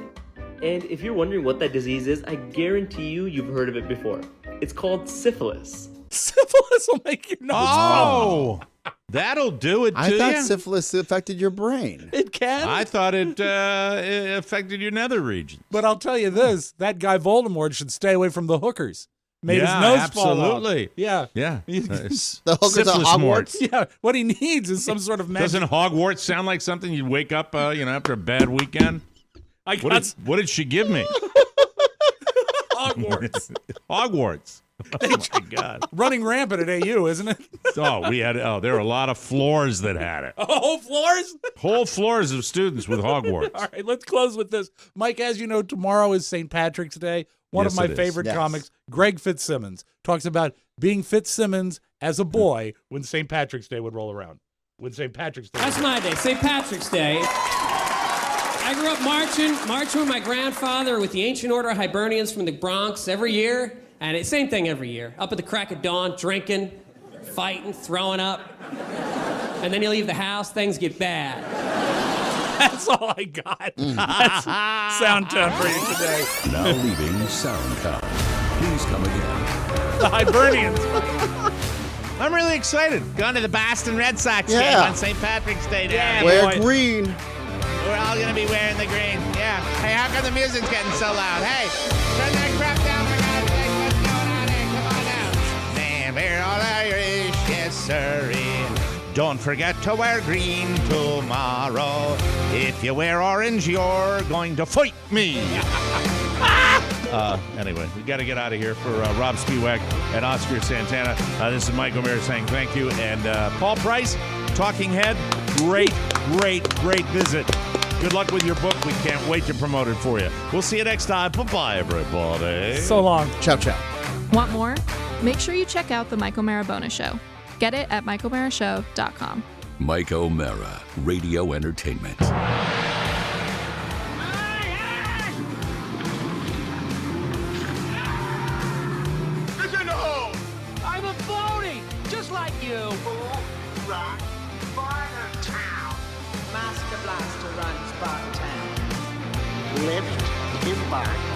And if you're wondering what that disease is, I guarantee you've heard of it before. It's called syphilis. Syphilis will make your nose Oh, that'll do it to I thought you. syphilis affected your brain. It can. I thought it affected your nether region. But I'll tell you this, that guy Voldemort should stay away from the hookers. Made his Yeah, nose fall off. absolutely. Yeah. Yeah. The hookers at Hogwarts? Yeah. What he needs is some sort of magic. Doesn't Hogwarts sound like something you'd wake up, after a bad weekend? What did she give me? Hogwarts. Hogwarts. Oh my God. Running rampant at AU, isn't it? There were a lot of floors that had it. Whole floors? Whole floors of students with Hogwarts. All right, let's close with this. Mike, as you know, tomorrow is St. Patrick's Day. One of my favorite comics, Greg Fitzsimmons, talks about being Fitzsimmons as a boy when St. Patrick's Day would roll around. When St. Patrick's Day. That's my day, St. Patrick's Day. I grew up marching with my grandfather with the Ancient Order of Hibernians from the Bronx every year. And it's same thing every year. Up at the crack of dawn, drinking, fighting, throwing up. And then you leave the house, things get bad. That's all I got. That's Soundtown for you today. Now leaving Soundtown. Please come again. The Hibernians. I'm really excited. Going to the Boston Red Sox game on St. Patrick's Day. Wear green. We're all going to be wearing the green. Yeah. Hey, how come the music's getting so loud? Hey, turn that crap down for God's sake. What's going on here? Come on down. Man, we're all Irish. Yes, sirree. Don't forget to wear green tomorrow. If you wear orange, you're going to fight me. Anyway, we got to get out of here. For Rob Spiewak and Oscar Santana, this is Mike O'Meara saying thank you. And Paul Price, Talking Head, great visit. Good luck with your book. We can't wait to promote it for you. We'll see you next time. Bye-bye, everybody. So long. Ciao, ciao. Want more? Make sure you check out The Mike O'Meara Bonus Show. Get it at MikeO'MearaShow.com. Mike O'Meara, Radio Entertainment. I'm a phony, just like you. Rock, Barter Town. Master Blaster runs Barter Town. Lift, embargo.